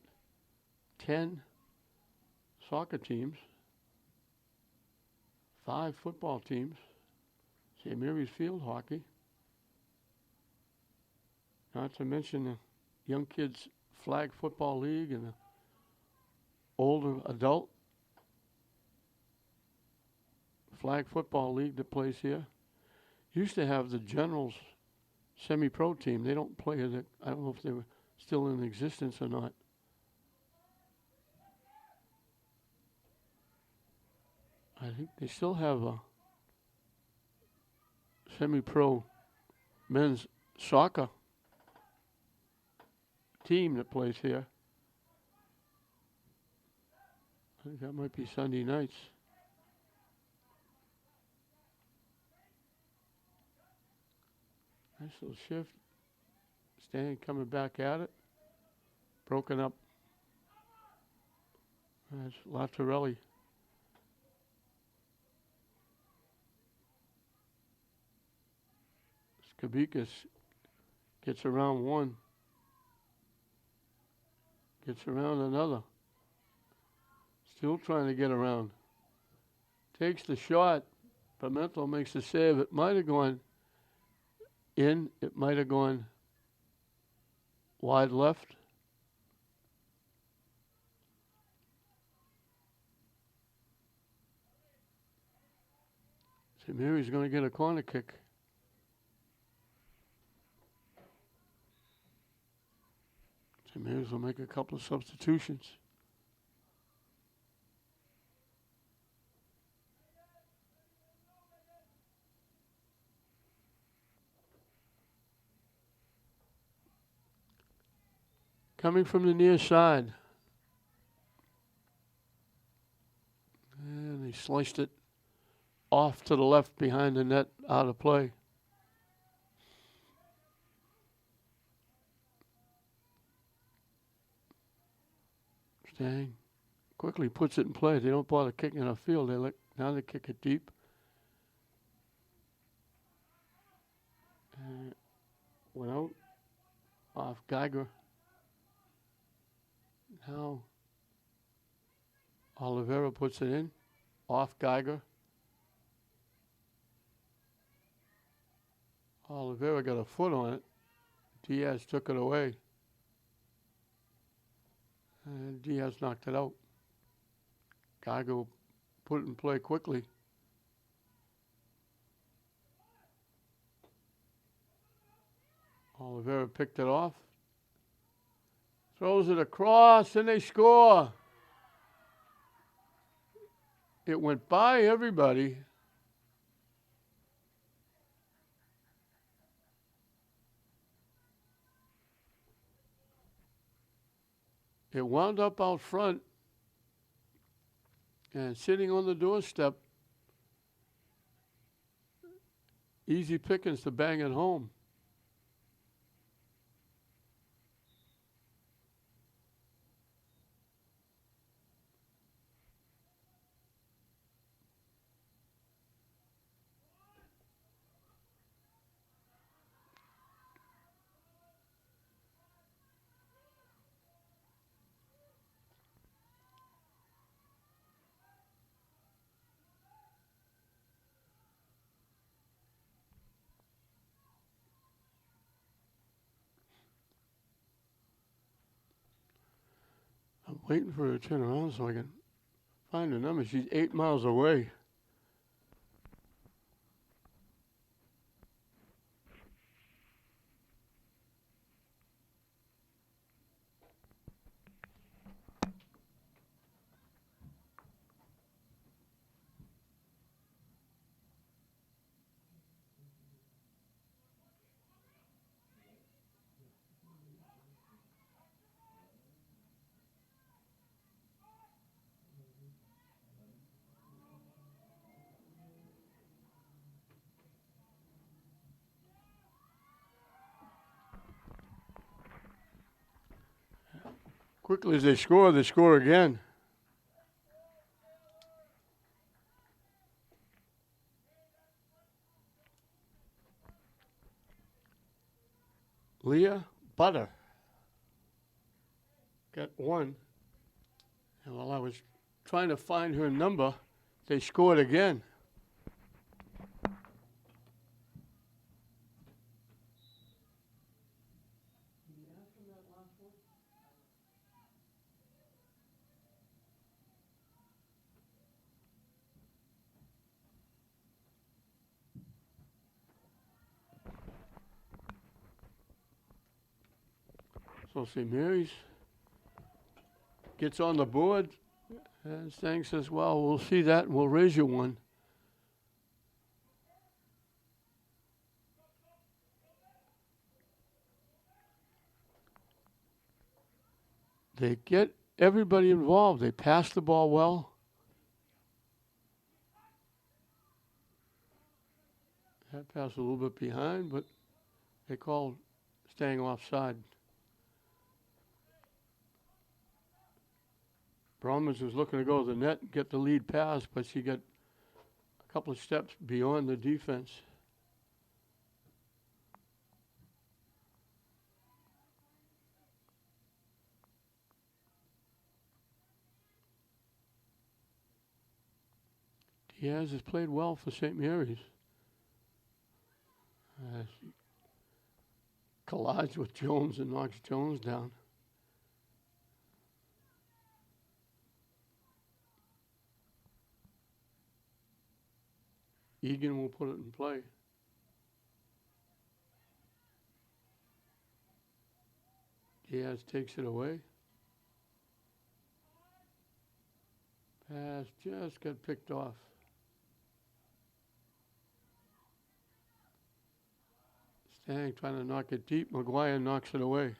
10 soccer teams, 5 football teams, St. Mary's field hockey, not to mention the young kids flag football league and the older adult flag football league that plays here. Used to have the Generals semi-pro team. They don't play it. I don't know if they were still in existence or not. I think they still have a semi-pro men's soccer team that plays here. I think that might be Sunday nights. Nice little shift. Stang coming back at it. Broken up. That's Latorelli. Skabikas gets around one. Gets around another. Still trying to get around. Takes the shot. Pimentel makes the save. It might have gone in. It might have gone wide left. St. Mary's going to get a corner kick. St. Mary's will make a couple of substitutions. Coming from the near side. And he sliced it off to the left behind the net, out of play. Stang quickly puts it in play. They don't bother kicking it off field. Now they kick it deep. And went out off Geiger. Now Oliveira puts it in off Geiger. Oliveira got a foot on it. Diaz took it away. And Diaz knocked it out. Geiger put it in play quickly. Oliveira picked it off. Throws it across and they score. It went by everybody. It wound up out front and sitting on the doorstep. Easy pickings to bang it home. I'm waiting for her to turn around so I can find the number. She's 8 miles away. Quickly as they score again. Leah Butter got one. And while I was trying to find her number, they scored again. So St. Mary's gets on the board, and Stang says, well, we'll see that, and we'll raise you one. They get everybody involved. They pass the ball well. That pass a little bit behind, but they called Stang offside. Bromans was looking to go to the net and get the lead pass, but she got a couple of steps beyond the defense. Diaz has played well for St. Mary's. She collides with Jones and knocks Jones down. Egan will put it in play. Diaz takes it away. Pass just got picked off. Stang trying to knock it deep. McGuire knocks it away.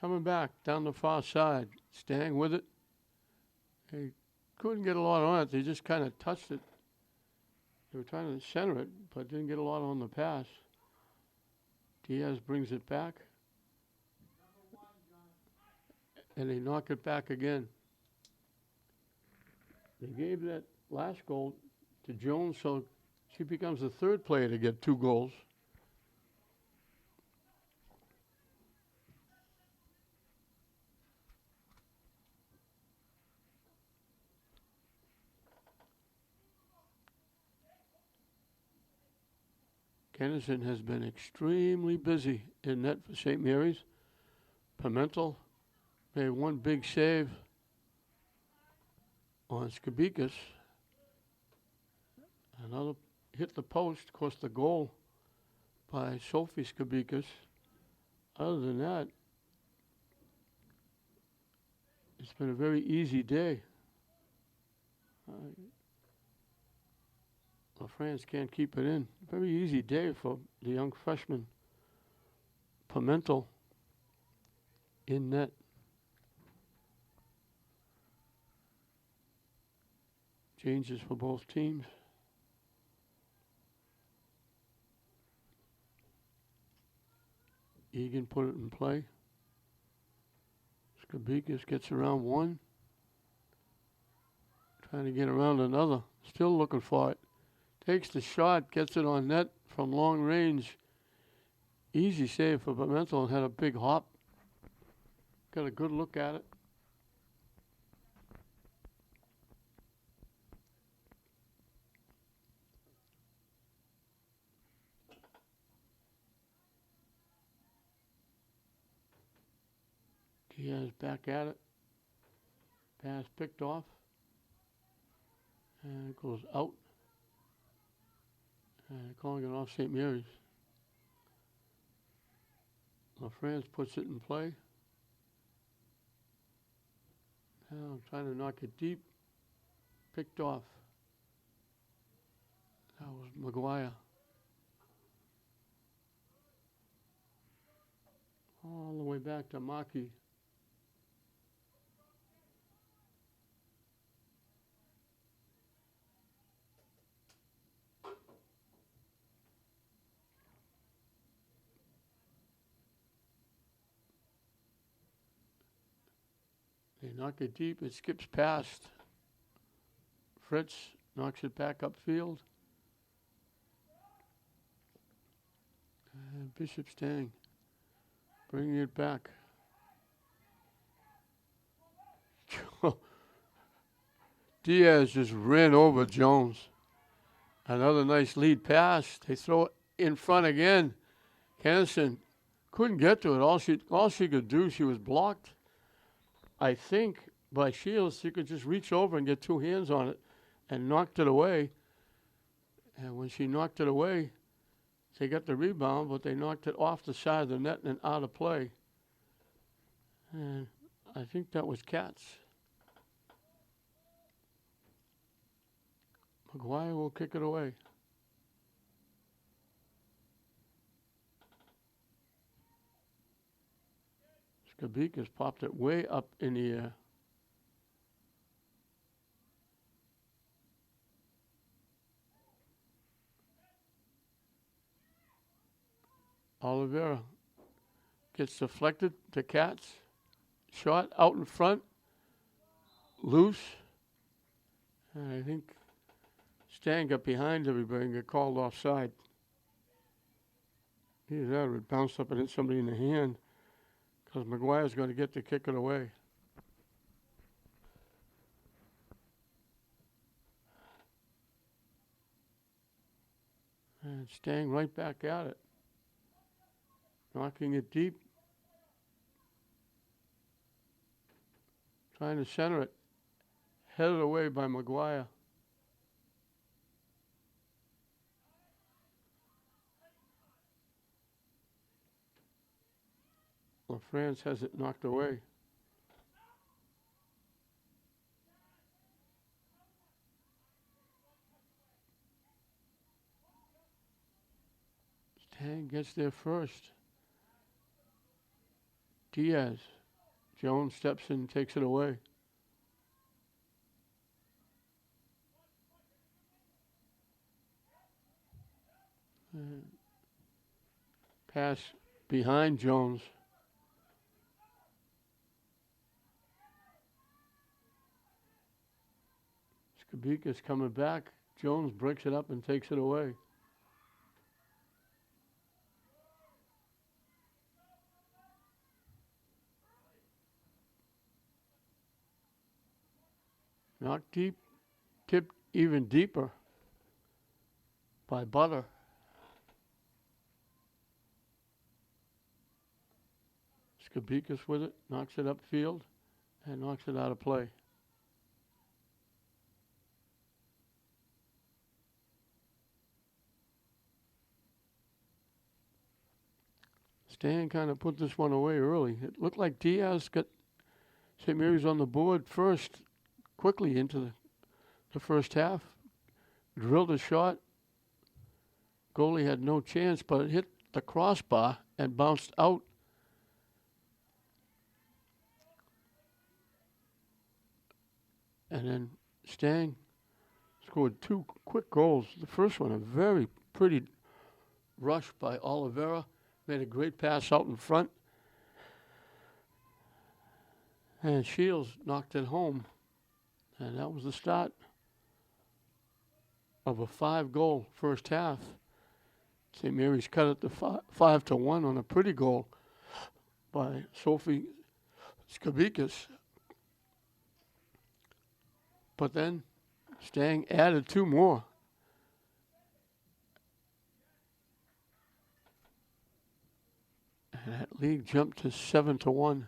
Coming back down the far side. Stang with it. They couldn't get a lot on it. They just kind of touched it. They were trying to center it, but didn't get a lot on the pass. Diaz brings it back. And they knock it back again. They gave that last goal to Jones, so she becomes the third player to get 2 goals. Kennison has been extremely busy in net for St. Mary's. Pimentel made one big save on Skabikas. Another hit the post, of course, the goal by Sophie Skabikas. Other than that, it's been a very easy day. France can't keep it in. Very easy day for the young freshman. Pimentel in net. Changes for both teams. Egan put it in play. Skabikas gets around one. Trying to get around another. Still looking for it. Takes the shot, gets it on net from long range. Easy save for Pimentel and had a big hop. Got a good look at it. Diaz back at it. Pass picked off. And it goes out. And calling it off St. Mary's. LaFrance puts it in play. Now trying to knock it deep. Picked off. That was Maguire. All the way back to Maki. They knock it deep. It skips past. Fritz knocks it back upfield. And Bishop Stang bringing it back. Diaz just ran over Jones. Another nice lead pass. They throw it in front again. Kennison couldn't get to it. All she could do, she was blocked. I think by Shields, she could just reach over and get 2 hands on it and knocked it away. And when she knocked it away, they got the rebound, but they knocked it off the side of the net and out of play. And I think that was Katz. Maguire will kick it away. Skabikas popped it way up in the air. Oliveira gets deflected to Katz. Shot out in front. Loose. And I think Stang got behind everybody and got called offside. Either that or it bounced up and hit somebody in the hand. Because Maguire's going to get to kick it away. And Stang right back at it. Knocking it deep. Trying to center it. Headed away by Maguire. LaFrance has it knocked away. Stang gets there first. Diaz. Jones steps in and takes it away. Pass behind Jones. Skabika's coming back. Jones breaks it up and takes it away. Knocked deep, tipped even deeper by Butter. Skabika's with it, knocks it upfield, and knocks it out of play. Stang kind of put this one away early. It looked like Diaz got St. Mary's on the board first, quickly into the first half. Drilled a shot. Goalie had no chance, but it hit the crossbar and bounced out. And then Stang scored two quick goals. The first one, a very pretty rush by Oliveira. Made a great pass out in front. And Shields knocked it home. And that was the start of a 5-goal first half. St. Mary's cut it to 5-1 on a pretty goal by Sophie Skabikas. But then Stang added 2 more. And that league jumped to 7-1.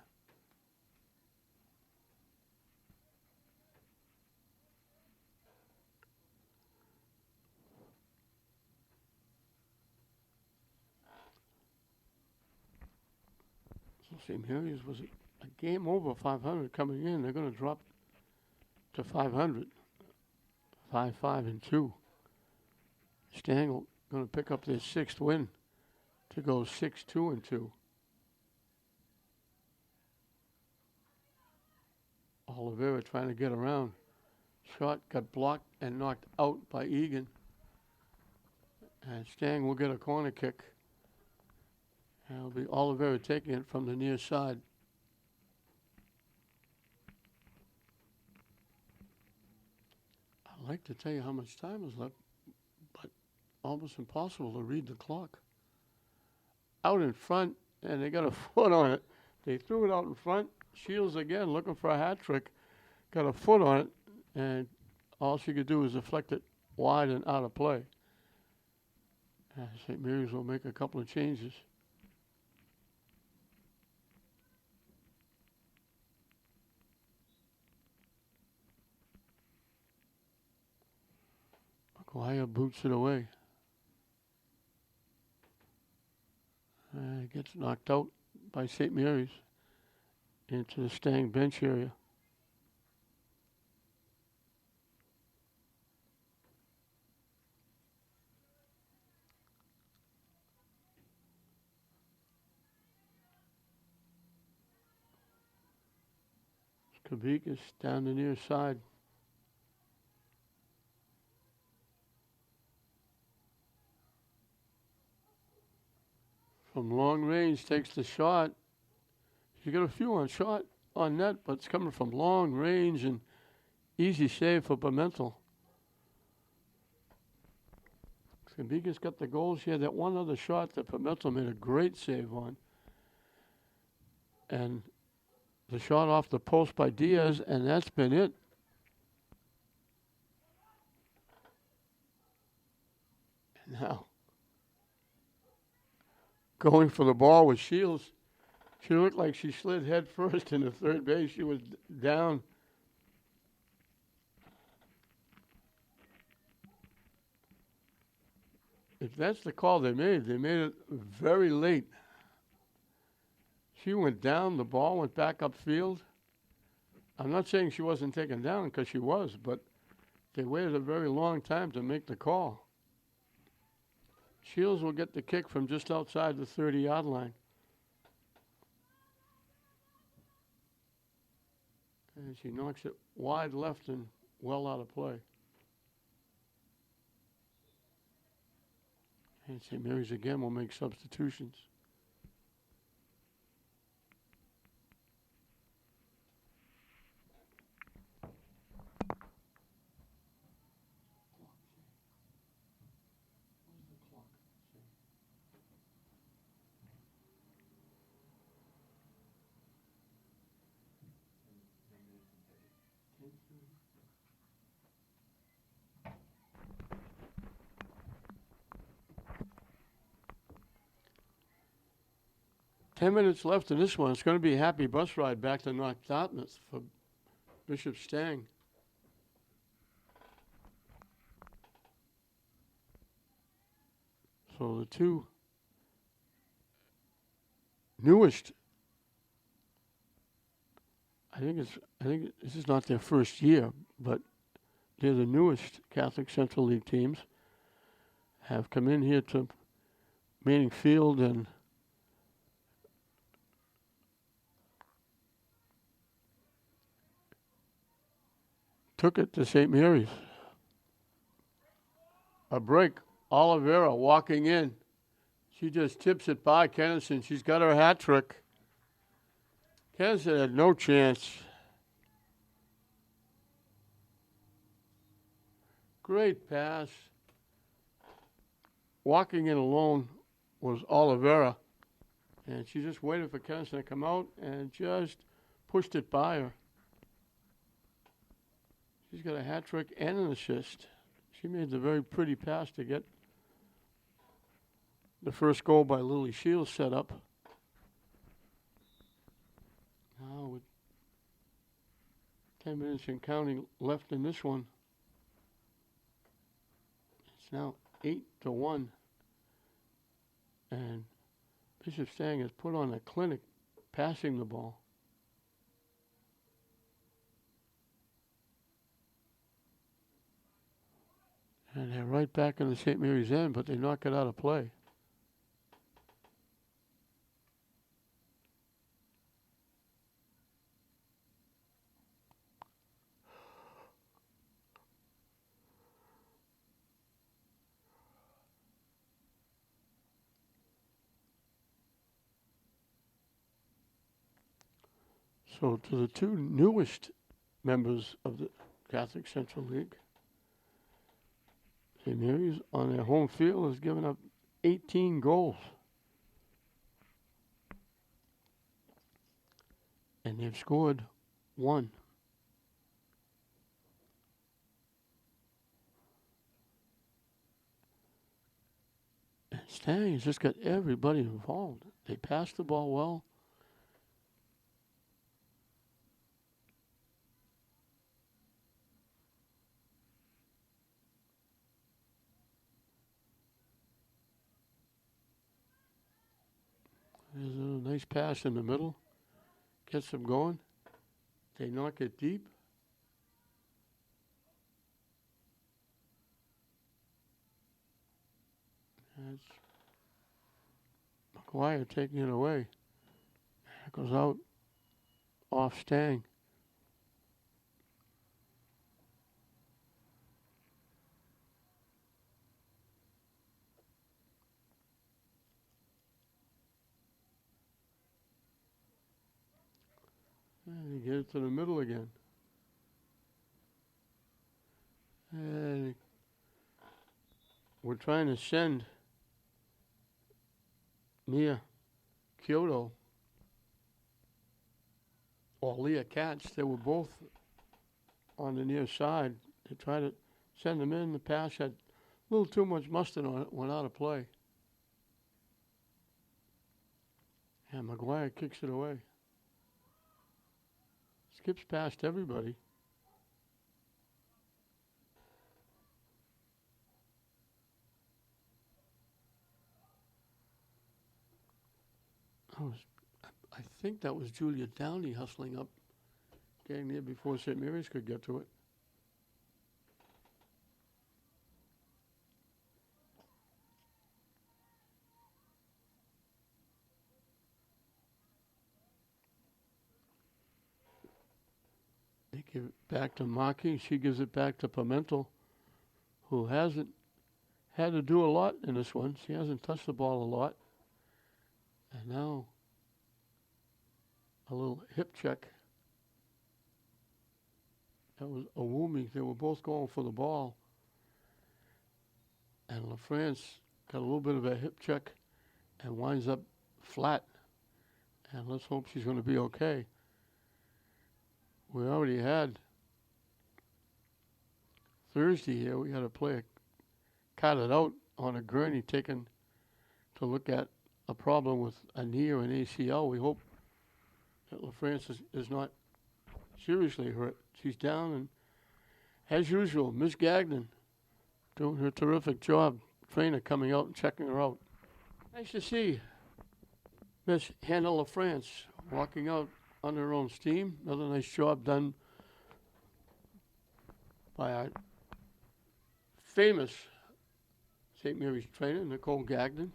So St. Mary's was a game over 500 coming in. They're going to drop to 500. 5-5-2. Stang going to pick up their 6th win to go 6-2-2. Oliveira trying to get around. Shot got blocked and knocked out by Egan. And Stang will get a corner kick. And it'll be Oliveira taking it from the near side. I'd like to tell you how much time is left, but almost impossible to read the clock. Out in front, and they got a foot on it. They threw it out in front. Shields again looking for a hat trick. Got a foot on it, and all she could do was deflect it wide and out of play. St. Mary's will make a couple of changes. Maguire boots it away. Gets knocked out by St. Mary's into the Stang bench area. Skabikas down the near side. From long range, takes the shot. You got a few on shot on net, but it's coming from long range and easy save for Pimentel. Skabikas got the goal. She had that one other shot that Pimentel made a great save on. And the shot off the post by Diaz, and that's been it. And now, going for the ball with Shields. She looked like she slid head first into third base. She was down. If that's the call they made it very late. She went down, the ball went back upfield. I'm not saying she wasn't taken down, because she was, but they waited a very long time to make the call. Shields will get the kick from just outside the 30-yard line. And she knocks it wide left and well out of play. And St. Mary's again will make substitutions. 10 minutes left in this one. It's going to be a happy bus ride back to North Dartmouth for Bishop Stang. So the two newest, I think this is not their first year, but they're the newest Catholic Central League teams, have come in here to Manning Field and took it to St. Mary's. A break. Oliveira walking in. She just tips it by Kennison. She's got her hat trick. Kennison had no chance. Great pass. Walking in alone was Oliveira. And she just waited for Kennison to come out and just pushed it by her. She's got a hat trick and an assist. She made the very pretty pass to get the first goal by Lily Shields set up. Now with 10 minutes and counting left in this one, it's now 8-1. And Bishop Stang has put on a clinic passing the ball. And they're right back in the St. Mary's end, but they knock it out of play. So to the two newest members of the Catholic Central League, St. Mary's on their home field has given up 18 goals. And they've scored 1. And Stang has just got everybody involved. They pass the ball well. There's a nice pass in the middle. Gets them going. They knock it deep. That's McGuire taking it away. It goes out off Stang. And he gets it to the middle again. And we're trying to send Mia Kyoto or Leah Katz. They were both on the near side. They tried to send them in. The pass had a little too much mustard on it, went out of play. And McGuire kicks it away. Skips past everybody. I think that was Julia Downey hustling up, getting there before St. Mary's could get to it. They give it back to Maki. She gives it back to Pimentel, who hasn't had to do a lot in this one. She hasn't touched the ball a lot. And now a little hip check. That was Awumi. They were both going for the ball. And LaFrance got a little bit of a hip check and winds up flat. And let's hope she's going to be okay. We already had Thursday here. We had a player cut it out on a gurney taken to look at a problem with a knee or an ACL. We hope that LaFrance is not seriously hurt. She's down, and as usual, Miss Gagnon doing her terrific job. Trainer coming out and checking her out. Nice to see Miss Hannah LaFrance walking out on her own steam. Another nice job done by our famous St. Mary's trainer, Nicole Gagnon.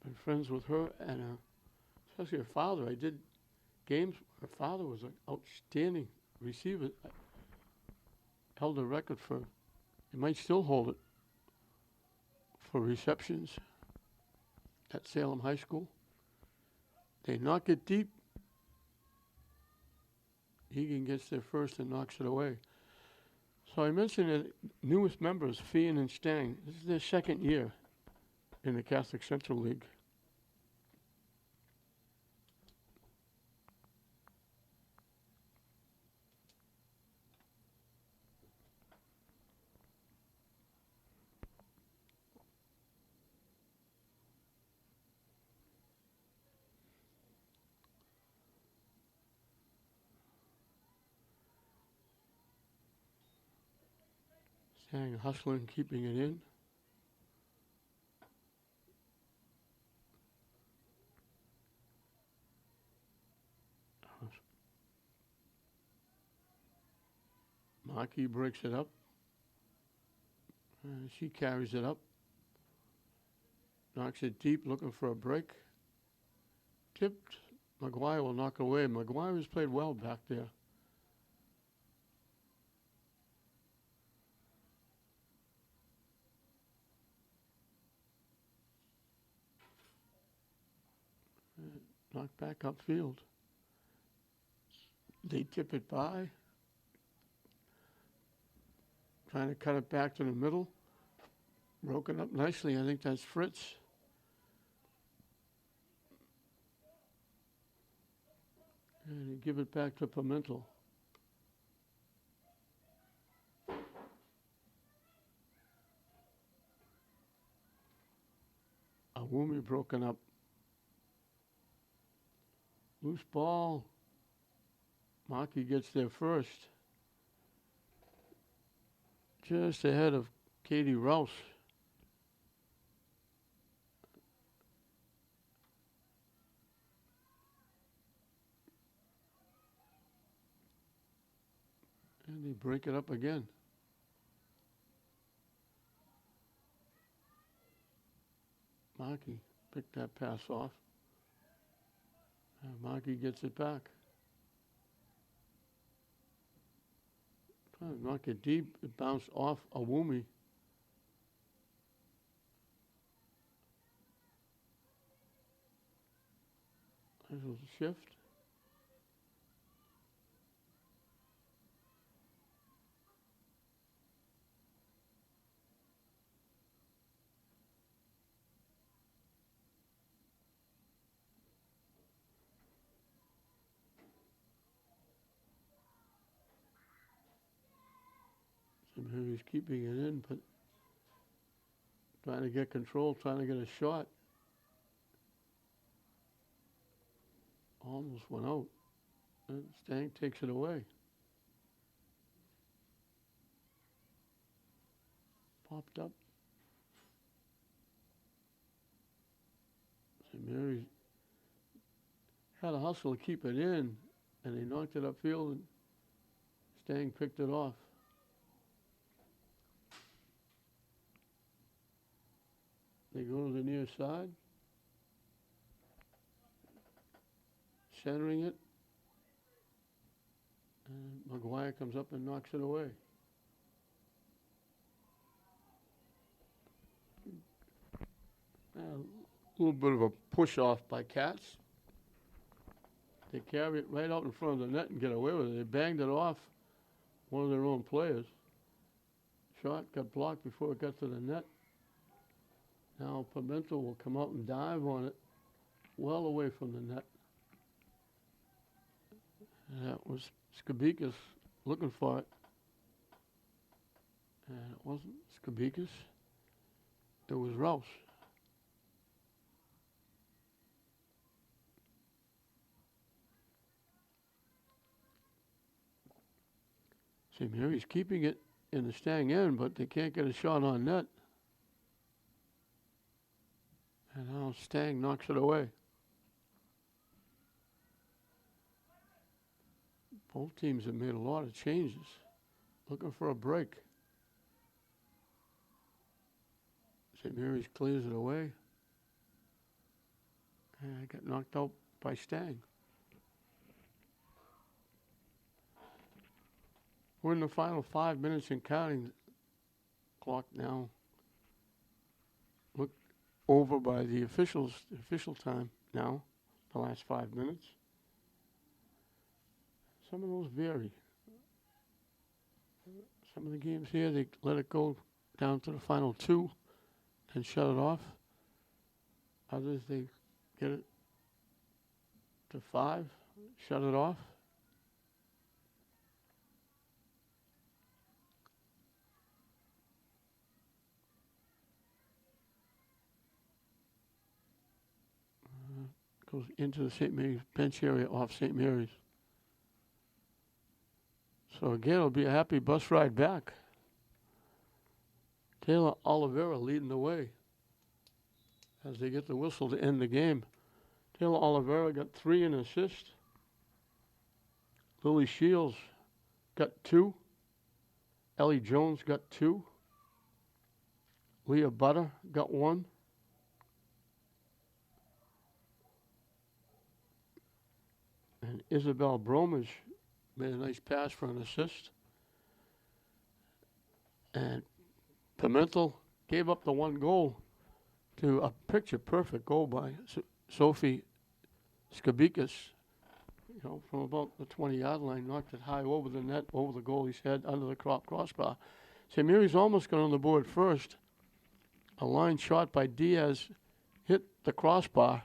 Been friends with her and especially her father. I did games. Her father was an outstanding receiver. Held a record for, he might still hold it, for receptions at Salem High School. They knock it deep. Egan gets there first and knocks it away. So I mentioned that newest members, Fian and Stang. This is their second year in the Catholic Central League. Stang hustling, keeping it in. Maki breaks it up. She carries it up. Knocks it deep, looking for a break. Tipped. McGuire will knock away. McGuire has played well back there. Knocked back upfield. They tip it by. Trying to cut it back to the middle. Broken up nicely. I think that's Fritz. And you give it back to Pimentel. Awumi broken up. Loose ball. Maki gets there first. Just ahead of Katie Rouse. And they break it up again. Maki picked that pass off. And Maki gets it back. Trying to knock it deep. It bounced off Awumi. There's a shift. He's keeping it in, but trying to get control, trying to get a shot. Almost went out. And Stang takes it away. Popped up. St. Mary's had a hustle to keep it in, and they knocked it upfield, and Stang picked it off. They go to the near side. Centering it. And McGuire comes up and knocks it away. A little bit of a push off by Katz. They carry it right out in front of the net and get away with it. They banged it off one of their own players. Shot got blocked before it got to the net. Now Pimentel will come out and dive on it well away from the net. And that was Skabikas looking for it. And it wasn't Skabikas. It was Rouse. St. Mary's keeping it in the Stang end, but they can't get a shot on net. And now Stang knocks it away. Both teams have made a lot of changes. Looking for a break. St. Mary's clears it away. And I got knocked out by Stang. We're in the final 5 minutes and counting. Clock now looked over by the officials, the official time now, the last 5 minutes. Some of those vary. Some of the games here, they let it go down to the final 2 and shut it off. Others, they get it to 5, shut it off. Goes into the St. Mary's bench area off St. Mary's. So again, it'll be a happy bus ride back. Taylor Oliveira leading the way as they get the whistle to end the game. Taylor Oliveira got 3 and an assist. Lily Shields got 2. Ellie Jones got 2. Leah Butter got 1. And Isabel Bromage made a nice pass for an assist. And Pimentel gave up the 1 goal to a picture-perfect goal by Sophie Skabikas. You know, from about the 20-yard line, knocked it high over the net, over the goalie's head, under the crossbar. St. Mary's almost got on the board first. A line shot by Diaz hit the crossbar,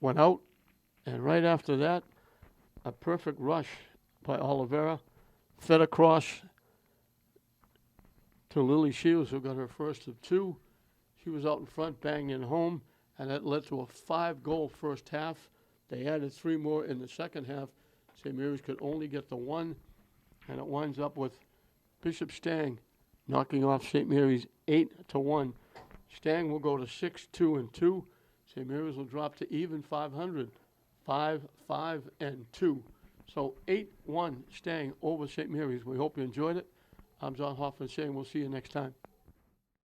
went out, and right after that, a perfect rush by Oliveira, fed across to Lily Shields, who got her first of 2. She was out in front, banging home, and that led to a 5-goal first half. They added 3 more in the second half. St. Mary's could only get the 1, and it winds up with Bishop Stang knocking off St. Mary's 8-1. Stang will go to 6-2-2. St. Mary's will drop to even 500, 5-5-2. So 8-1 Stang over St. Mary's. We hope you enjoyed it. I'm John Hoffman saying we'll see you next time.